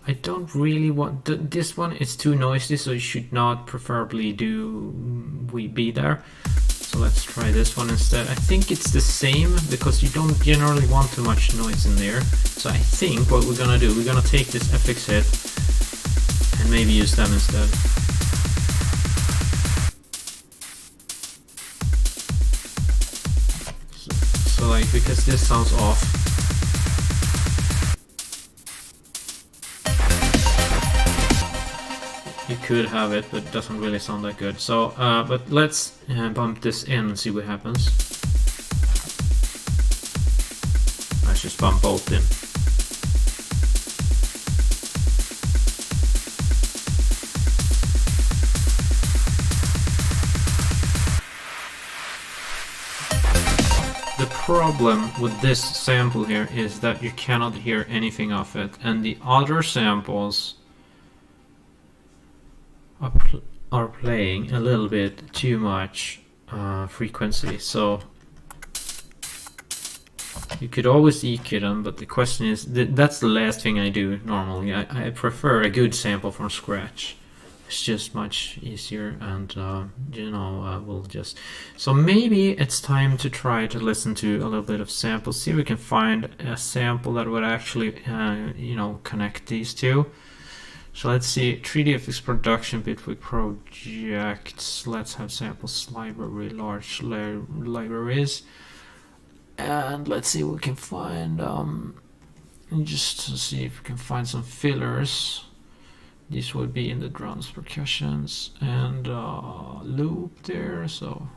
I don't really want this one. It's too noisy, so it should not preferably be there. So let's try this one instead. I think it's the same because you don't generally want too much noise in there. So I think what we're gonna do, we're gonna take this FX hit and maybe use them instead. So like, because this sounds off. You could have it, but it doesn't really sound that good. So, but let's bump this in and see what happens. Let's just bump both in. The problem with this sample here is that you cannot hear anything of it, and the other samples are playing a little bit too much frequency, so you could always EQ them, but the question is, that's the last thing I do normally. I prefer a good sample from scratch. It's just much easier, and you know, we'll just, so maybe it's time to try to listen to a little bit of samples, see if we can find a sample that would actually you know, connect these two. So let's see, 3dfx production, Bitcrush projects, let's have samples library, large libraries, and let's see what we can find, just to see if we can find some fillers. This would be in the drums, percussions, and loop there, so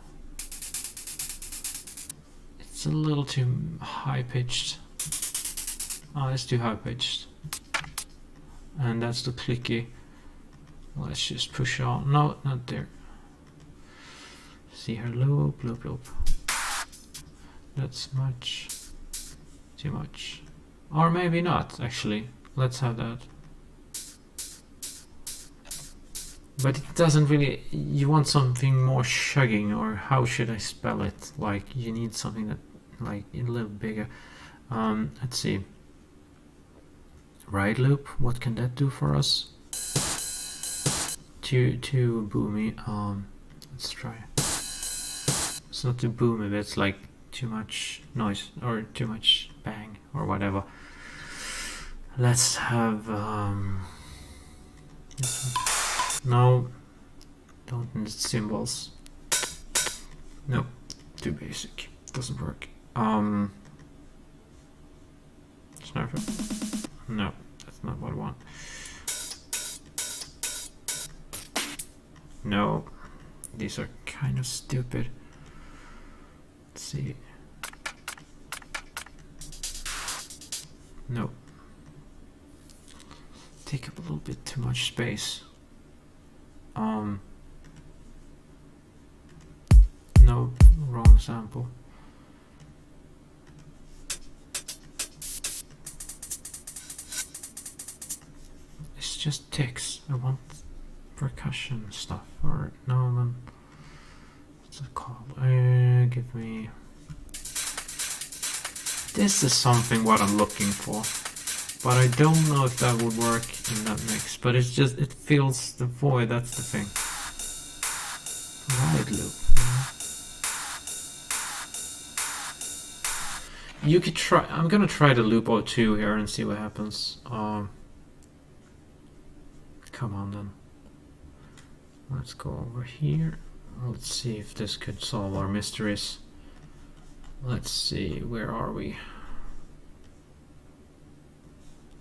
it's a little too high pitched. Oh, it's too high pitched. And that's the clicky. Let's just push on. No, not there. See her loop, loop, loop. That's much. Too much. Or maybe not, actually. Let's have that. But it doesn't really. You want something more shugging, or how should I spell it? Like, you need something that, like, a little bigger. Let's see. Right loop, what can that do for us? Too boomy. Let's try. It's not too boomy, but it's like too much noise or too much bang or whatever. Let's have no, don't need cymbals. No, too basic. Doesn't work. Snare. No, that's not what I want. No, these are kind of stupid. Let's see. No. Take up a little bit too much space. No, wrong sample. It's just ticks. I want percussion stuff, or no, man. What's it called? Give me. This is something what I'm looking for, but I don't know if that would work in that mix. But it's just, it fills the void. That's the thing. Right loop. You could try. I'm gonna try the loop 02 here and see what happens. Come on then. Let's go over here. Let's see if this could solve our mysteries. Let's see, where are we?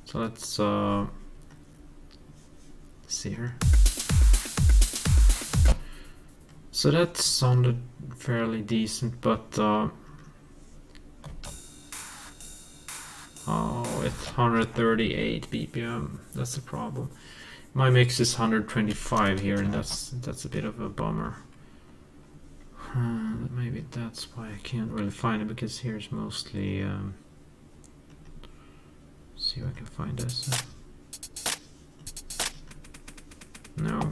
So let's see here. So that sounded fairly decent, but oh, it's 138 BPM. That's the problem. My mix is 125 here, and that's a bit of a bummer. Maybe that's why I can't really find it, because here's mostly. See if I can find this. No.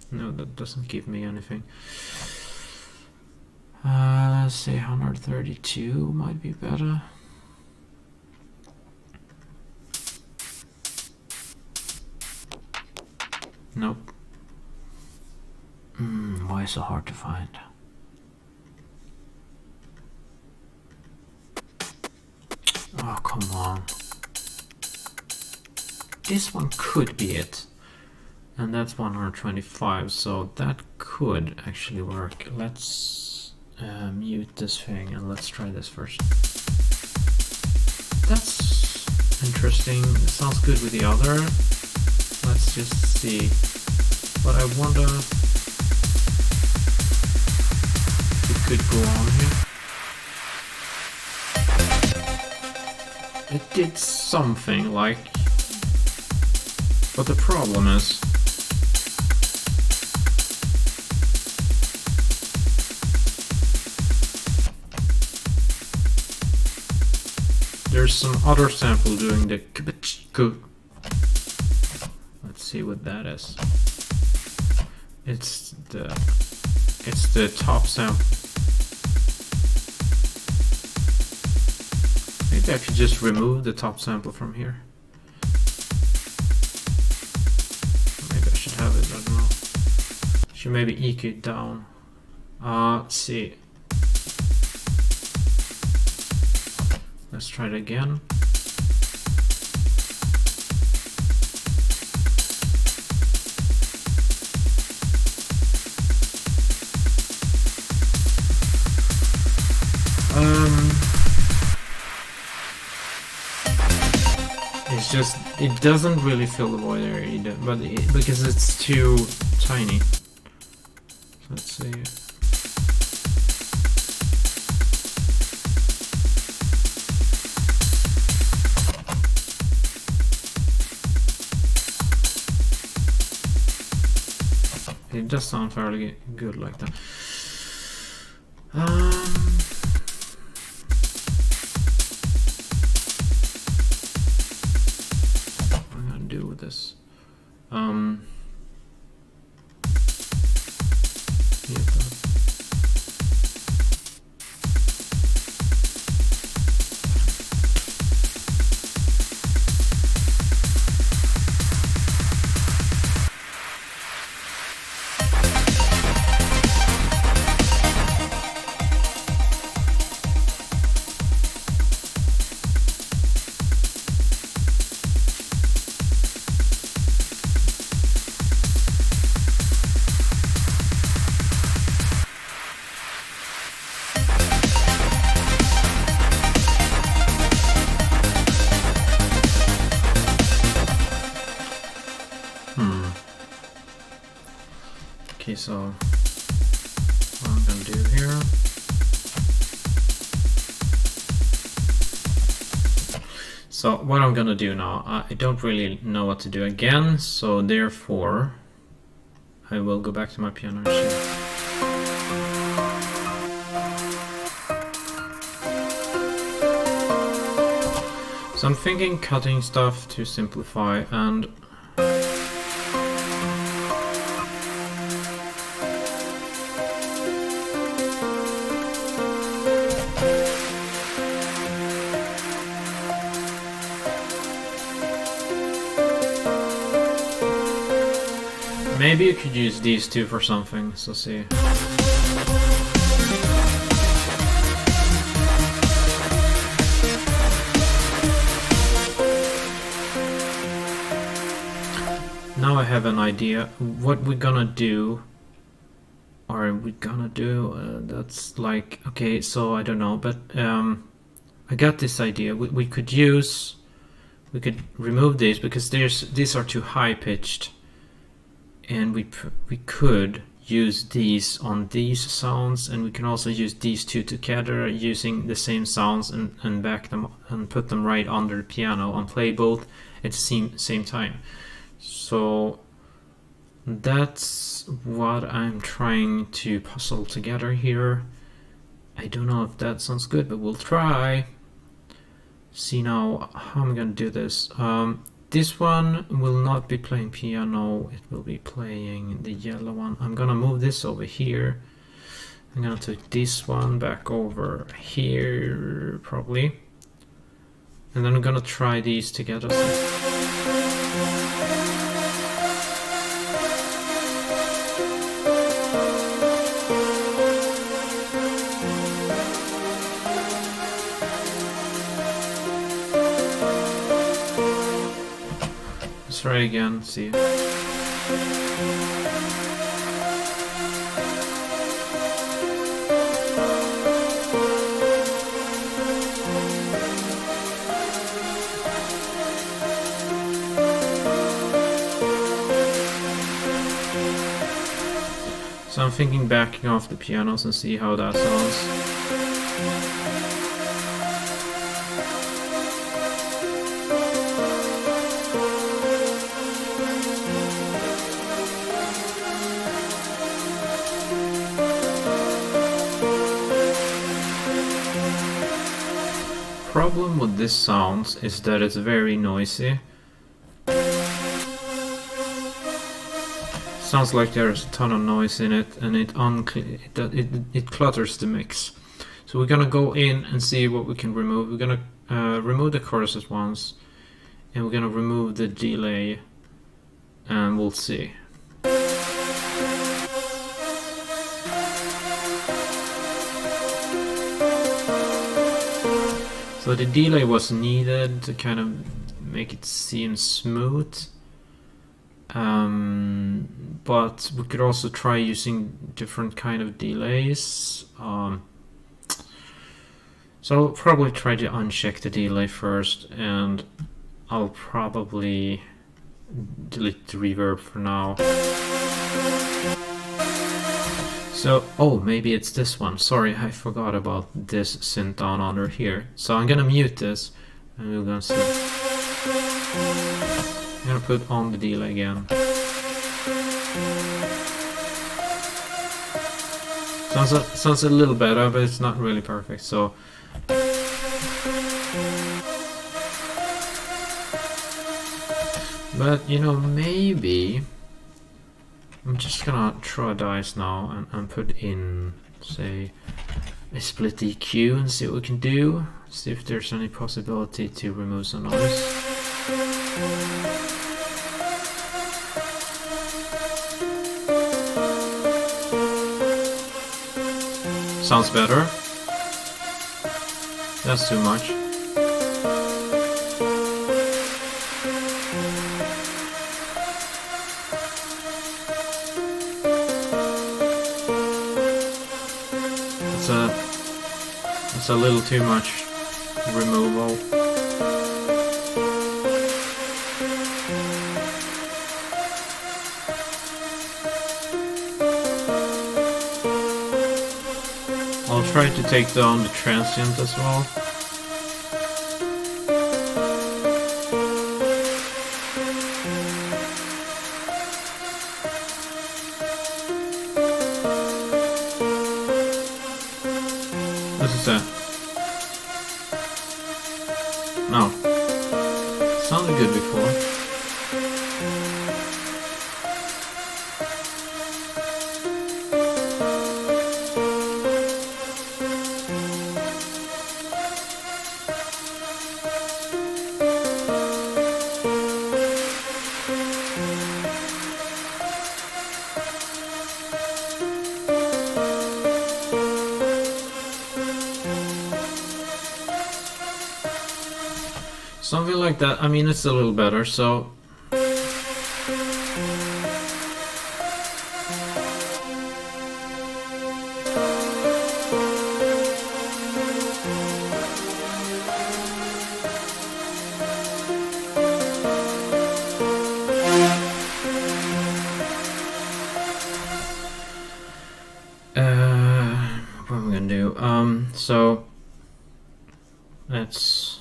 No, that doesn't give me anything. Let's say 132 might be better. Nope. Why so hard to find? Oh, come on. This one could be it. And that's 125, so that could actually work. Let's mute this thing and let's try this first. That's Interesting. It sounds good with the other. Let's just see. But I wonder if it could go on here. It did something like... But the problem is... There's some other sample doing the... Let's see what that is. It's the top sample. Maybe I could just remove the top sample from here. Maybe I should have it, I don't know. Should maybe EQ it down. Let's see. Let's try it again. It's just, it doesn't really fill the void area either, but because it's too tiny. So let's see. It does sound fairly good like that. What am I gonna do with this? Okay, so what I'm gonna do here. So what I'm gonna do now, I don't really know what to do again, so therefore I will go back to my piano machine. So I'm thinking cutting stuff to simplify, and maybe you could use these two for something, so see. Now I have an idea. What we're gonna do, that's like, okay, so I don't know, but I got this idea. We could remove these because these are too high pitched. And we could use these on these sounds, and we can also use these two together using the same sounds and back them and put them right under the piano and play both at the same time. So that's what I'm trying to puzzle together here. I don't know if that sounds good, but we'll try. See now how I'm gonna do this. This one will not be playing piano, it will be playing the yellow one. I'm gonna move this over here. I'm gonna take this one back over here, probably. And then I'm gonna try these together. Let's try again, see. So I'm thinking backing off the pianos and see how that sounds. Problem with this sound is that it's very noisy. Sounds like there's a ton of noise in it, and it clutters the mix. So we're gonna go in and see what we can remove. We're gonna remove the choruses once, and we're gonna remove the delay, and we'll see. So the delay was needed to kind of make it seem smooth. But we could also try using different kind of delays. So I'll probably try to uncheck the delay first, and I'll probably delete the reverb for now. So, oh, maybe it's this one. Sorry, I forgot about this synth down under here. So I'm gonna mute this, and we're gonna see. I'm gonna put on the delay again. Sounds a little better, but it's not really perfect. So but you know, maybe I'm just gonna throw a dice now and put in, say, a split EQ and see what we can do. See if there's any possibility to remove some noise. Sounds better. That's too much. It's a little too much removal. I'll try to take down the transient as well. What is that? No. Sounded good before. Something like that. I mean, it's a little better, so what am I gonna do? So let's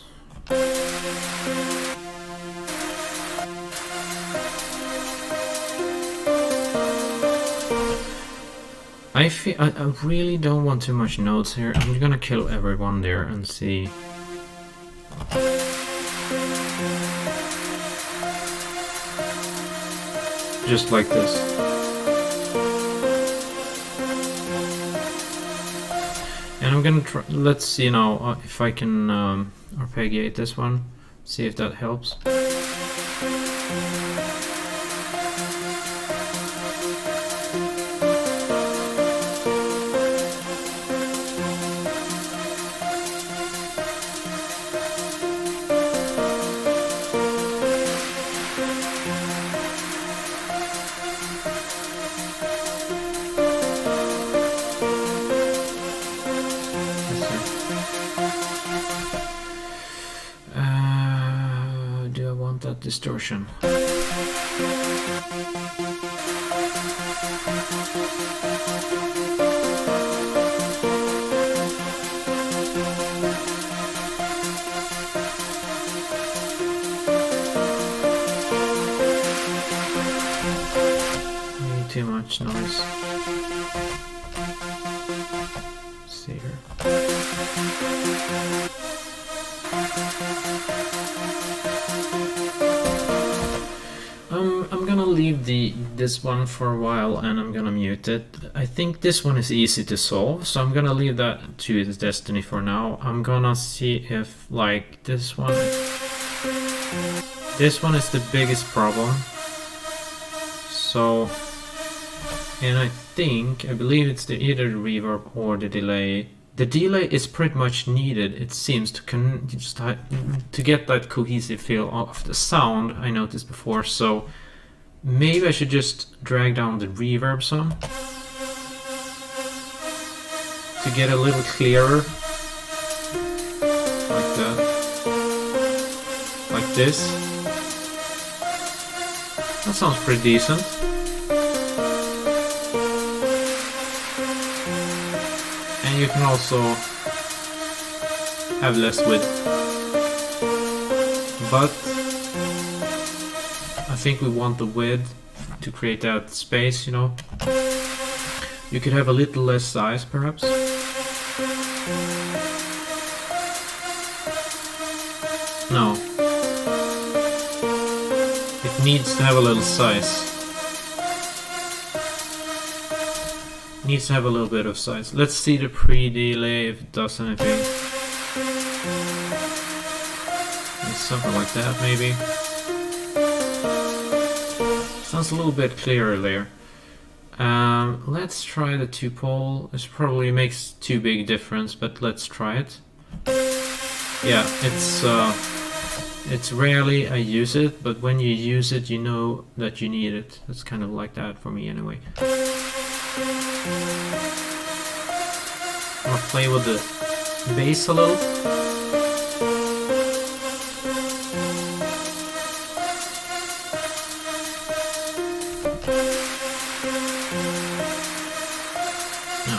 I really don't want too much notes here. I'm gonna kill everyone there and see. Just like this. And I'm gonna try, let's see now if I can arpeggiate this one. See if that helps. Do I want that distortion? too much noise. Let's see here. I'm gonna leave this one for a while and I'm gonna mute it. I think this one is easy to solve, so I'm gonna leave that to its destiny for now. I'm gonna see if like this one is the biggest problem. So, and I believe it's either the reverb or the delay. The delay is pretty much needed, it seems, to get that cohesive feel of the sound I noticed before. So maybe I should just drag down the reverb some to get a little clearer, like that, like this. That sounds pretty decent. You can also have less width, but I think we want the width to create that space, you know. You could have a little less size perhaps. No, it needs to have a little size. Needs to have a little bit of size. Let's see the pre-delay if it does anything. Something like that maybe. Sounds a little bit clearer there. Let's try the 2-pole. This probably makes too big difference, but let's try it. Yeah, it's rarely I use it, but when you use it you know that you need it. It's kind of like that for me anyway. I'm gonna play with the bass a little. No.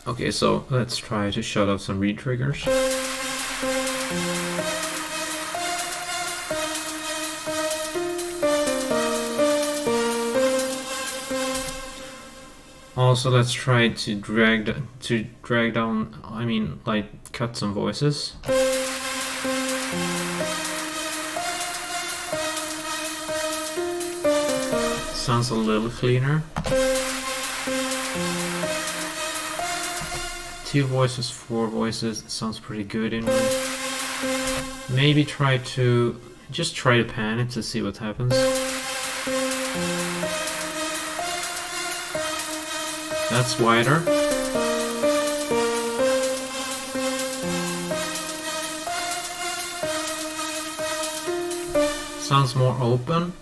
Okay, so let's try to shut off some reed triggers. Also, let's try to drag down, I mean, like, cut some voices. Sounds a little cleaner. 2 voices, 4 voices, it sounds pretty good in me. Maybe try to pan it to see what happens. That's wider. Sounds more open.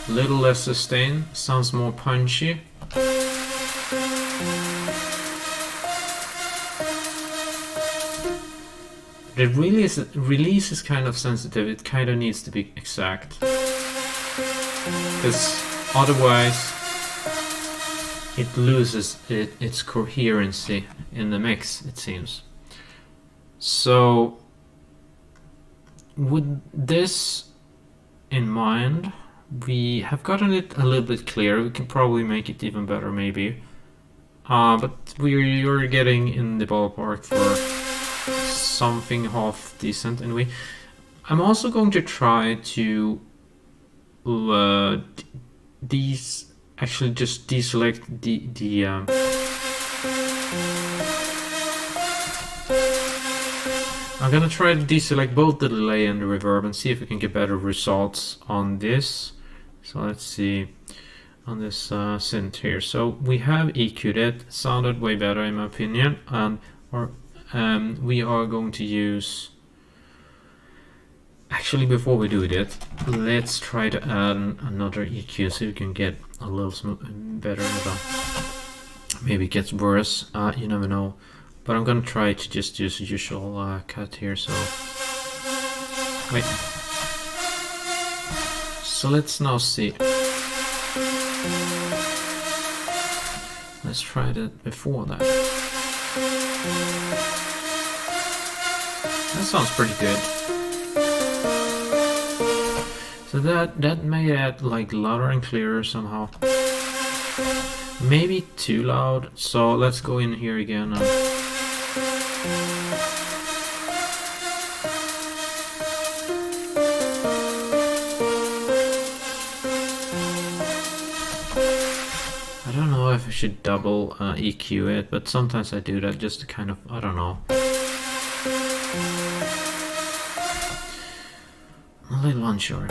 Little less sustain, sounds more punchy. The release is kind of sensitive, it kind of needs to be exact. Because otherwise it loses its coherency in the mix, it seems. So with this in mind, we have gotten it a little bit clearer. We can probably make it even better maybe. But you're getting in the ballpark for something half decent anyway. I'm also going to try to actually just deselect the I'm gonna try to deselect both the delay and the reverb and see if we can get better results on this. So let's see on this synth here. So we have EQ'd it, sounded way better in my opinion, and we are going to use. Actually, before we do that, let's try to add another EQ so we can get a little better. Maybe it gets worse. You never know. But I'm gonna try to just use the usual cut here. So Wait. So let's now see. Let's try that before that. That sounds pretty good. So that made it like louder and clearer somehow. Maybe too loud. So let's go in here again. I don't know if I should double EQ it, but sometimes I do that just to kind of, I don't know. A little unsure.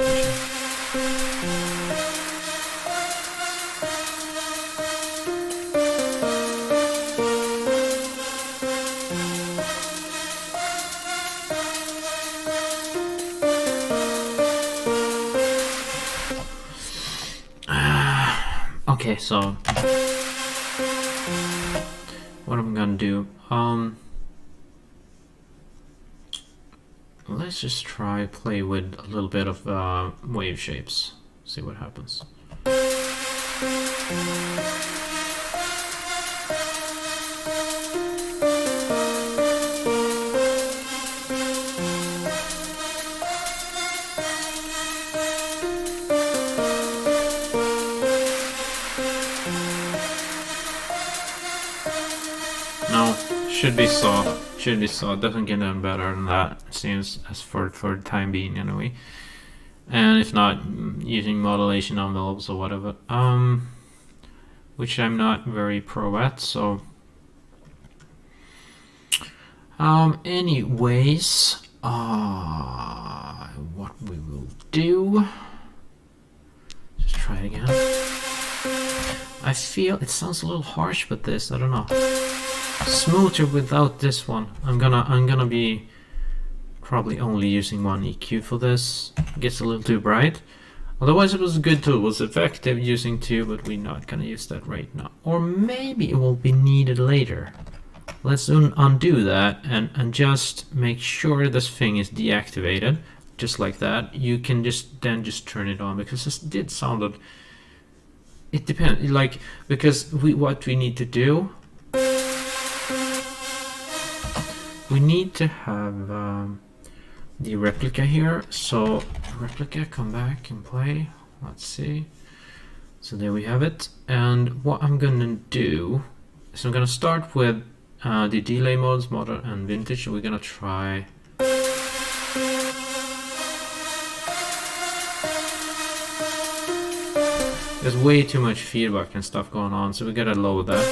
Okay, so what I'm gonna do, let's just try play with a little bit of wave shapes, see what happens. Should be saw. Doesn't get any better than that, seems, as for the time being anyway. And if not, using modulation envelopes or whatever, which I'm not very pro at. So, anyways, what we will do? Just try it again. I feel it sounds a little harsh with this. I don't know. Smoother without this one. I'm gonna be probably only using one EQ for this. It gets a little too bright. Otherwise it was a good tool, it was effective using two, but we're not gonna use that right now. Or maybe it will be needed later. Let's undo that and just make sure this thing is deactivated. Just like that. You can just turn it on, because this did sound. It depends, like, because what we need to do. We need to have the replica here. So replica, come back and play. Let's see. So there we have it. And what I'm gonna do is I'm gonna start with the delay modes, modern and vintage. We're gonna try. There's way too much feedback and stuff going on, so we gotta lower that.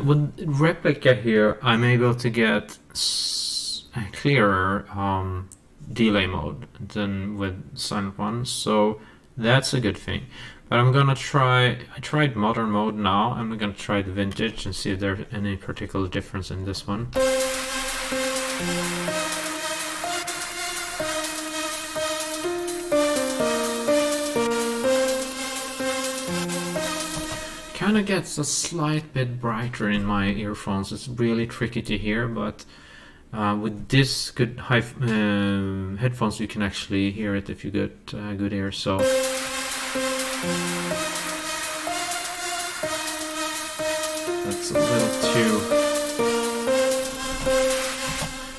With replica here, I'm able to get a clearer delay mode than with silent one, so that's a good thing. But I'm gonna try. I tried modern mode now. I'm gonna try the vintage and see if there's any particular difference in this one. Kind of gets a slight bit brighter in my earphones. It's really tricky to hear, but with this good headphones you can actually hear it if you get good ear. So that's a little too.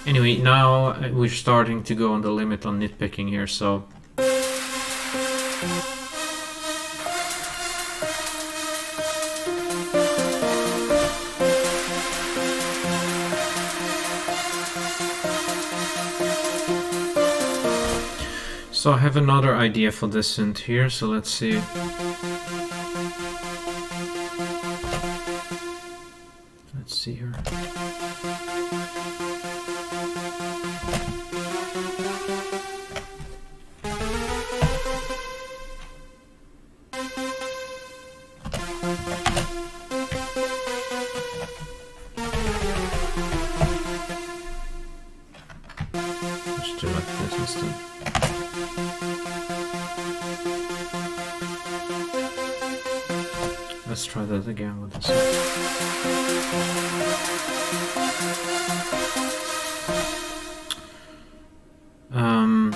Anyway, now we're starting to go on the limit on nitpicking here, so. So I have another idea for this synth here, so let's see. Let's see here. Let's do like this instead. let's try that again with this one.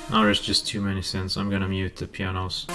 Now there's just too many synths. I'm gonna mute the pianos.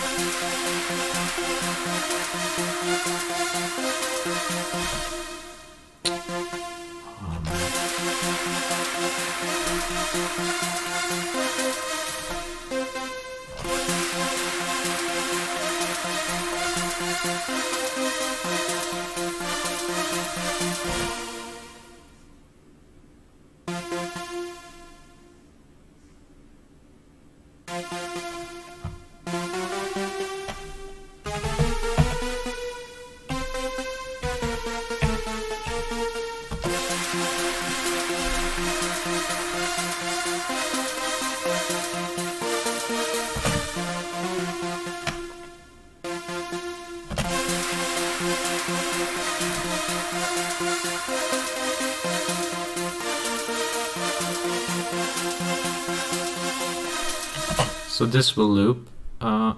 So this will loop.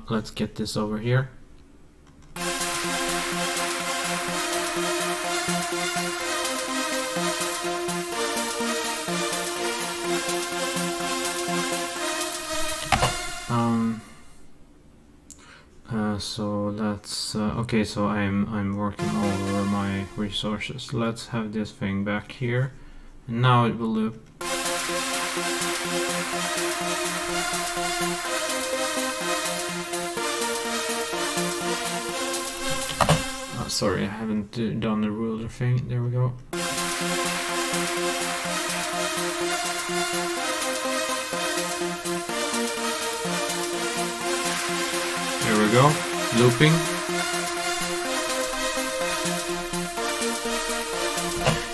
Let's get this over here. So let's okay, so I'm working over my resources. Let's have this thing back here, and now it will loop. Sorry, I haven't done the ruler thing. There we go. There we go, looping.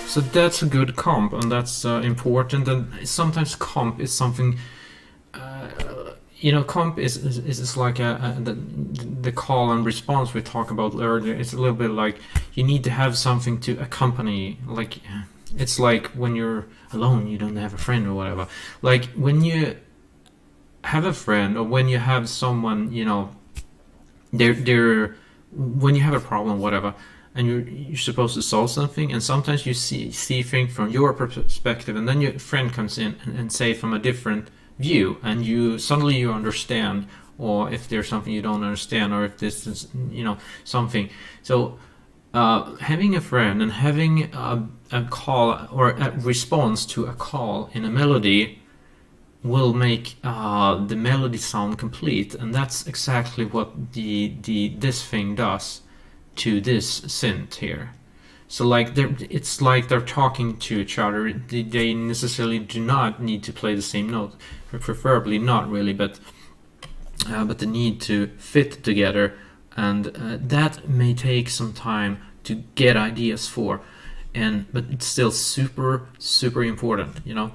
So that's a good comp, and that's important. And sometimes comp is something, you know, comp is like the call and response we talked about earlier. It's a little bit like you need to have something to accompany. Like it's like when you're alone, you don't have a friend or whatever. Like when you have a friend or when you have someone, you know, they're when you have a problem, whatever, and you're supposed to solve something, and sometimes you see things from your perspective, and then your friend comes in and say from a different view, and you suddenly you understand, or if there's something you don't understand, or if this is, you know, something. So having a friend and having a call or a response to a call in a melody will make the melody sound complete, and that's exactly what this thing does to this synth here. So like it's like they're talking to each other. They necessarily do not need to play the same note, preferably not really, but they need to fit together, and that may take some time to get ideas for, but it's still super important, you know.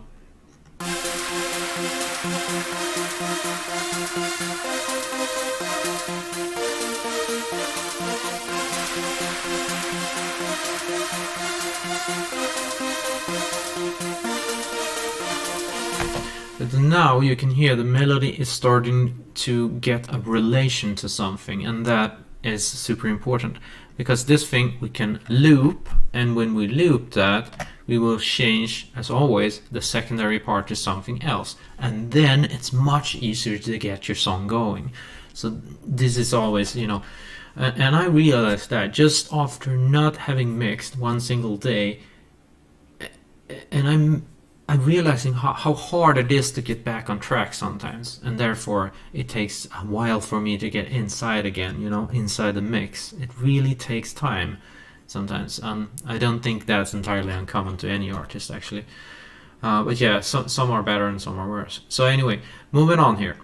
But now you can hear the melody is starting to get a relation to something, and that is super important, because this thing we can loop, and when we loop that we will change, as always, the secondary part to something else, and then it's much easier to get your song going. So this is always, you know, and I realized that just after not having mixed one single day, and I'm realizing how hard it is to get back on track sometimes, and therefore it takes a while for me to get inside again, you know, inside the mix. It really takes time sometimes. I don't think that's entirely uncommon to any artist, actually. But yeah, some are better and some are worse. So anyway, moving on here.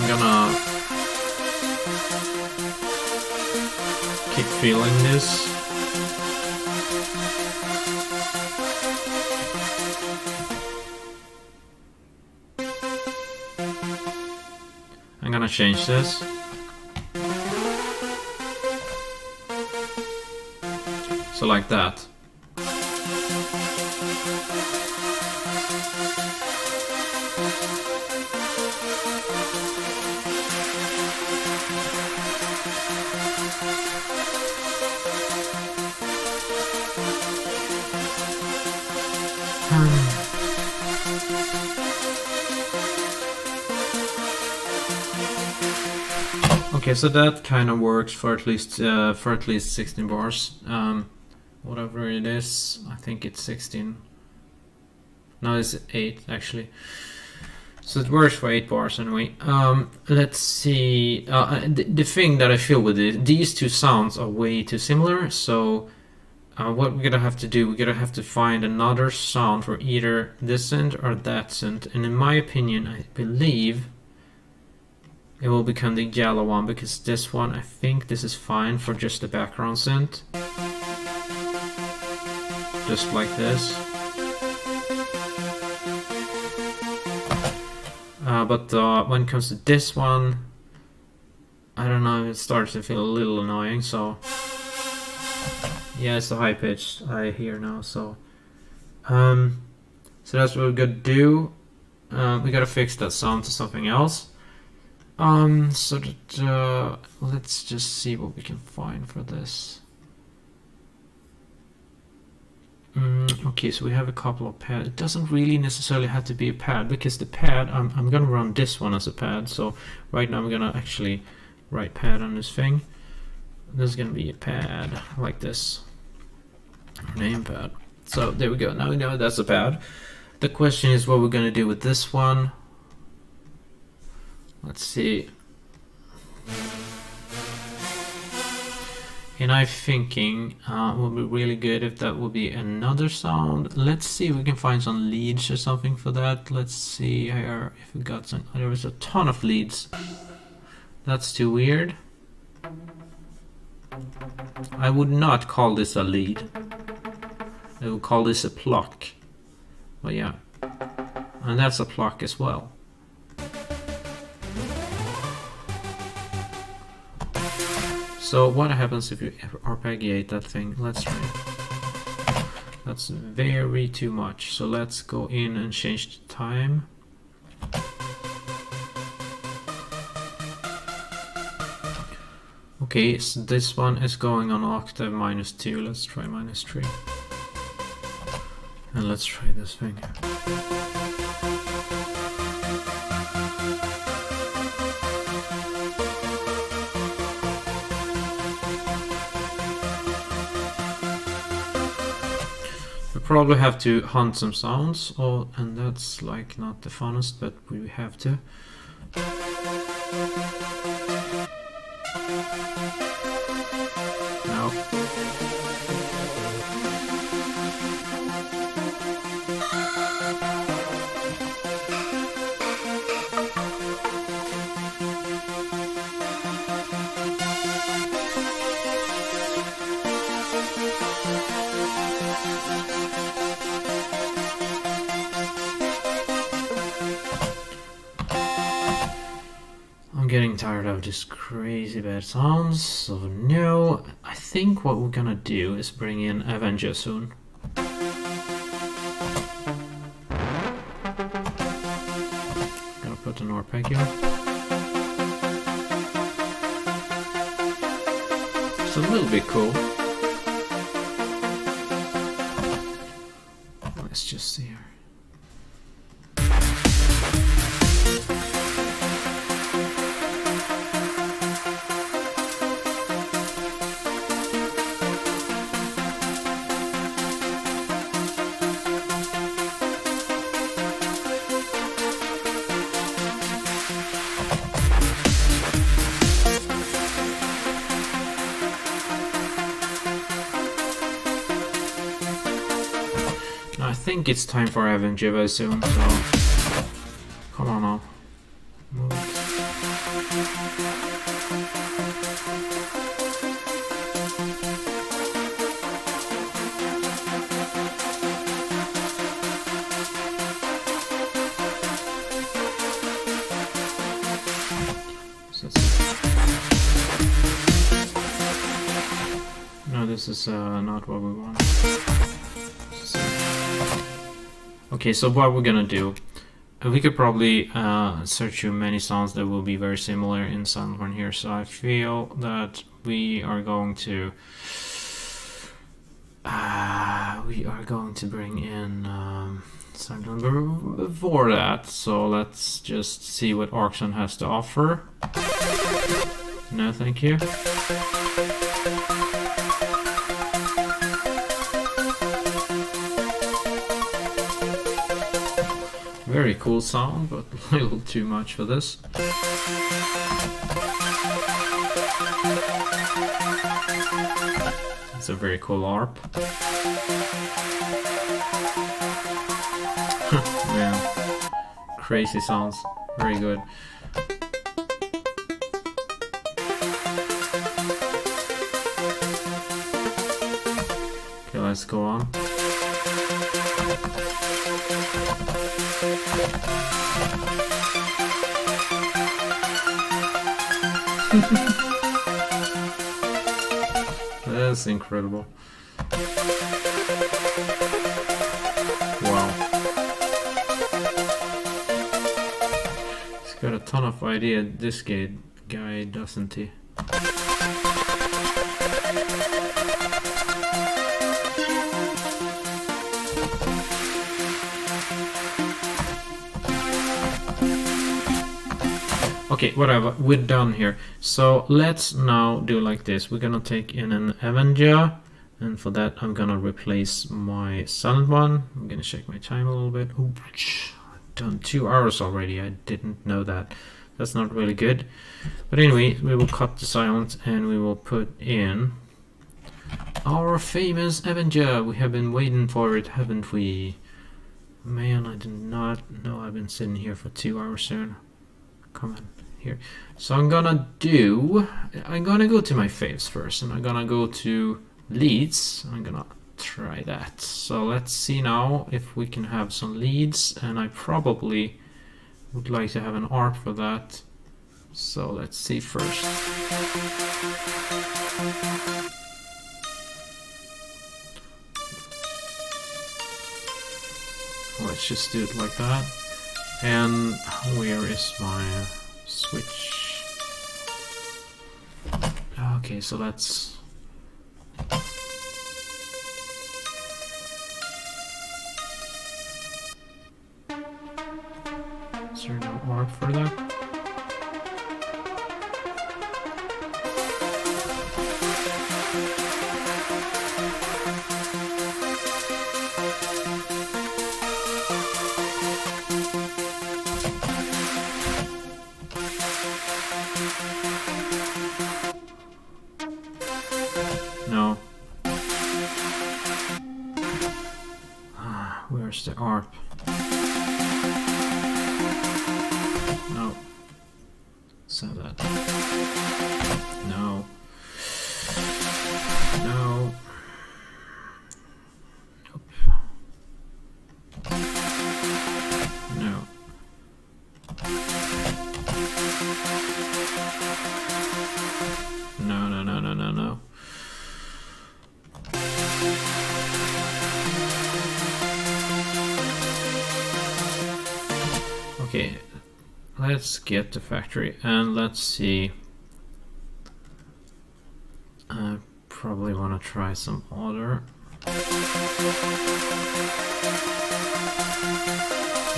I'm gonna keep feeling this. I'm gonna change this. So like that. Okay, so that kind of works for at least 16 bars. Whatever it is, I think it's 16. No, it's 8 actually. So it works for 8 bars anyway. Let's see. The thing that I feel with it, these two sounds are way too similar. So what we're gonna have to do, we're gonna have to find another sound for either this synth or that synth. And in my opinion, I believe it will become the yellow one, because this one, I think this is fine for just the background synth. Just like this. But when it comes to this one, I don't know, it starts to feel a little annoying, so yeah, it's the high pitch I hear now, so that's what we're gonna do. We gotta fix that sound to something else. So that, let's just see what we can find for this. Okay, so we have a couple of pads. It doesn't really necessarily have to be a pad, because the pad, I'm gonna run this one as a pad. So right now I'm gonna actually write pad on this thing. This is gonna be a pad like this, name pad. So there we go. Now we know that's a pad. The question is what we're gonna do with this one. Let's see. And I'm thinking it would be really good if that would be another sound. Let's see if we can find some leads or something for that. Let's see here if we got some. There was a ton of leads. That's too weird. I would not call this a lead. I would call this a pluck. But yeah. And that's a pluck as well. So what happens if you arpeggiate that thing? Let's try it. That's very too much. So let's go in and change the time. Okay, so this one is going on octave -2. Let's try -3. And let's try this thing. Probably have to hunt some sounds, and that's like not the funnest, but we have to. No. Getting tired of just crazy bad sounds, so no, I think what we're gonna do is bring in Avenger soon. Gonna put an arpeggio. It's a little bit cool. Let's just see here. I think it's time for Avenger very soon, so come on now. Move. is not what we want. So, okay, so what we're gonna do, we could probably search through many sounds that will be very similar in Soundhorn here, so I feel that we are going to bring in something before that. So let's just see what Arxon has to offer. No, thank you. Very cool sound, but a little too much for this. It's a very cool ARP. Man, crazy sounds. Very good. Okay, let's go on. That's incredible. Wow. He's got a ton of idea, this guy, doesn't he? Okay, whatever, we're done here. So let's now do like this. We're gonna take in an Avenger, and for that I'm gonna replace my silent one. I'm gonna check my time a little bit. Oops, I've done 2 hours already. I didn't know that. That's not really good. But anyway, we will cut the silence and we will put in our famous Avenger. We have been waiting for it, haven't we? Man, I did not know I've been sitting here for 2 hours soon. Come on. Here. So I'm gonna go to my faves first, and I'm gonna go to leads. I'm gonna try that. So let's see now if we can have some leads, and I probably would like to have an ARP for that. So let's see first. Let's just do it like that. And where is my switch? Okay, so that's is there no ARP for that? No. Where's the ARP? No. So that. No. No. Oop. No. No. Okay, let's get the factory and let's see. I probably want to try some other. I'm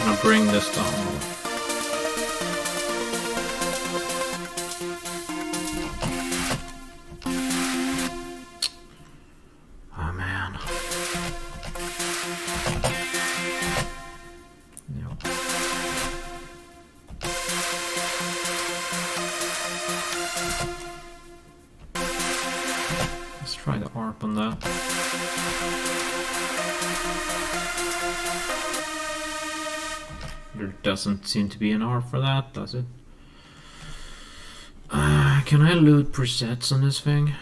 gonna bring this down. Oh man. Yep. Let's try the ARP on that. There doesn't seem to be an ARP for that, does it? Can I load presets on this thing?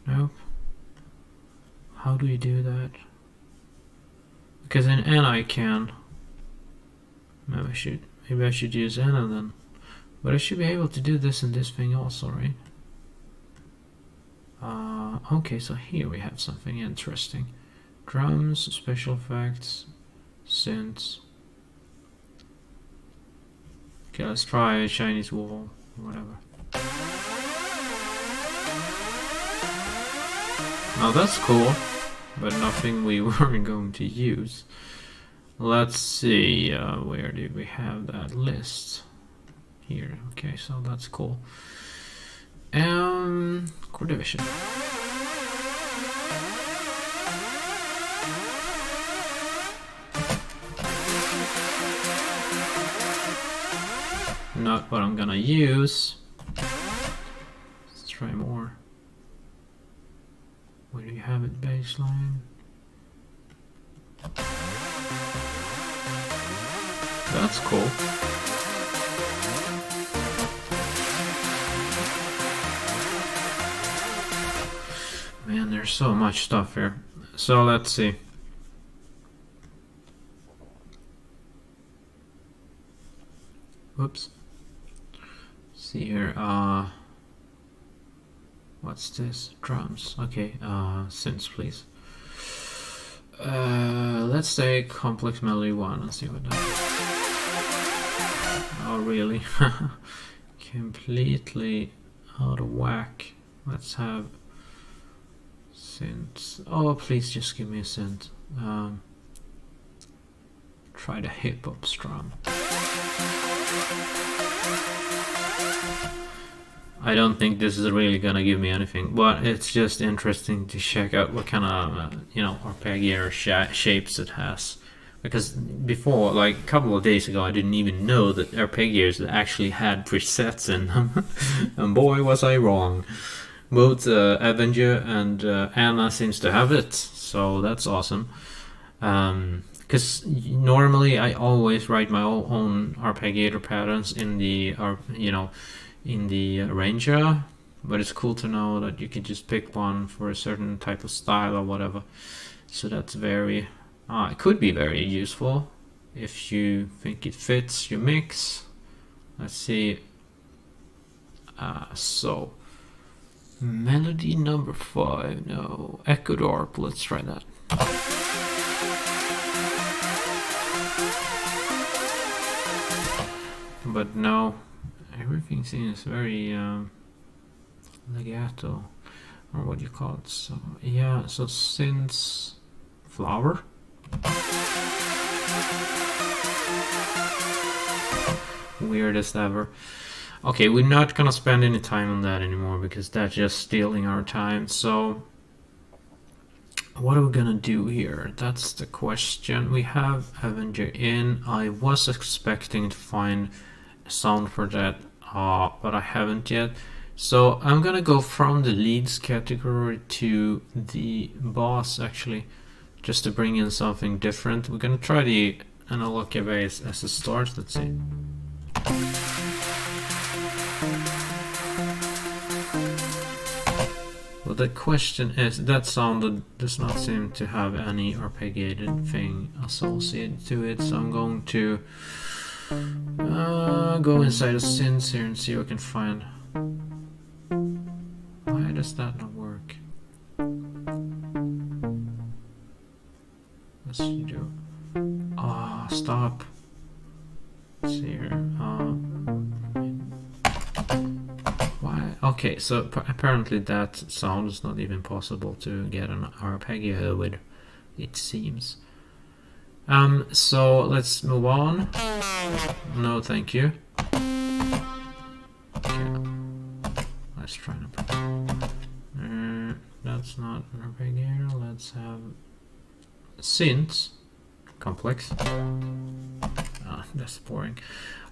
Nope. How do you do that? Because in N I can. Maybe I should use N then. But I should be able to do this in this thing also, right? Okay, so here we have something interesting. Drums, special effects, synths. Okay, let's try a Chinese wall, whatever. Now that's cool, but nothing we were going to use. Let's see, where did we have that list? Here, okay, so that's cool. Chord division. Not what I'm gonna use. Let's try more. Where do you have it? Baseline. That's cool. Man, there's so much stuff here. So let's see. Whoops. See here. What's this? Drums. Okay. Synths, please. Let's say complex melody 1 and see what that is. Oh, really? Completely out of whack. Let's have synths. Oh, please just give me a synth. Try the hip hop strum. I don't think this is really gonna give me anything, but it's just interesting to check out what kind of arpeggiator shapes it has. Because before, like a couple of days ago, I didn't even know that arpeggiators actually had presets in them, and boy was I wrong. Both Avenger and Anna seems to have it, so that's awesome. Because normally I always write my own arpeggiator patterns in the in the arranger, but it's cool to know that you can just pick one for a certain type of style or whatever. So that's very it could be very useful if you think it fits your mix. Let's see. So melody number 5, no, echoed arp. Let's try that. But no, everything seems very legato, or what do you call it? So yeah, so synths, flower. Weirdest ever. Okay, we're not gonna spend any time on that anymore because that's just stealing our time. So what are we gonna do here? That's the question. We have Avenger in. I was expecting to find a sound for that, but I haven't yet. So I'm gonna go from the leads category to the boss actually, just to bring in something different. We're gonna try the analog bass as a start. Let's see. Well, the question is, that sound does not seem to have any arpeggiated thing associated to it, so I'm going to go inside the synths here and see what I can find. Why does that not work? Let's do. Stop. Let's see here. Why? Okay, so apparently that sound is not even possible to get an arpeggio with, it seems. So let's move on. No, thank you. Okay. Let's try that's not an arpeggio. Let's have synths. Complex. That's boring.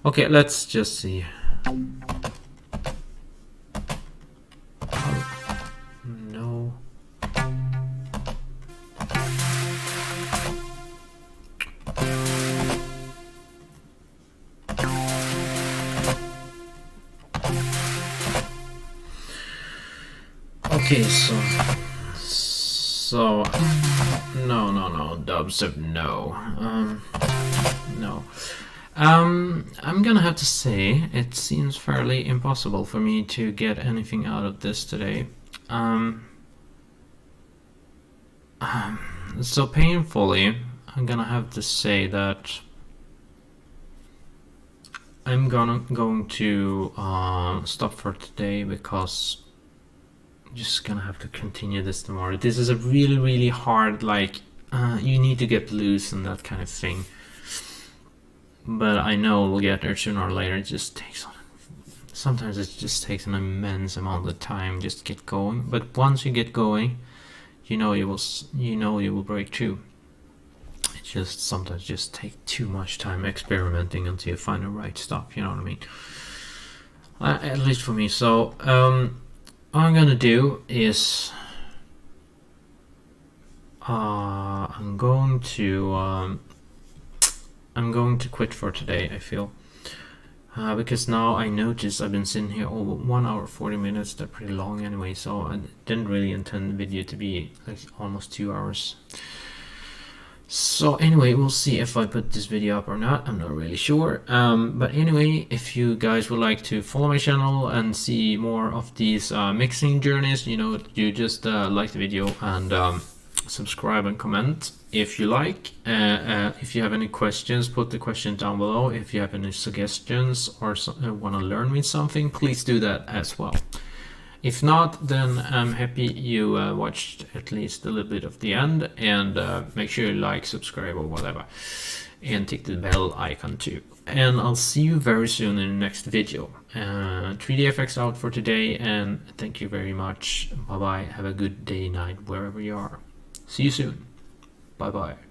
Okay, let's just see. No. Okay, so no, dubstep, no. No. I'm gonna have to say it seems fairly impossible for me to get anything out of this today. So painfully, I'm gonna have to say that I'm going to stop for today, because I'm just gonna have to continue this tomorrow. This is a really hard, like, you need to get loose and that kind of thing. But I know we'll get there sooner or later. It just takes, sometimes it just takes an immense amount of time just to get going. But once you get going, you know you will break through. It just sometimes just takes too much time experimenting until you find the right stuff. You know what I mean? At least for me. So all I'm gonna do is I'm going to quit for today, I feel. Because now I notice I've been sitting here over 1 hour 40 minutes. They're pretty long anyway, so I didn't really intend the video to be like almost 2 hours. So anyway, we'll see if I put this video up or not. I'm not really sure. But anyway, if you guys would like to follow my channel and see more of these mixing journeys, you just like the video and subscribe and comment if you like. If you have any questions, put the question down below. If you have any suggestions or want to learn me something, please do that as well. If not, then I'm happy you watched at least a little bit of the end, and make sure you like, subscribe or whatever, and tick the bell icon too. And I'll see you very soon in the next video. 3dfx out for today, and thank you very much. Bye bye. Have a good day, night, wherever you are. See you soon. Bye bye.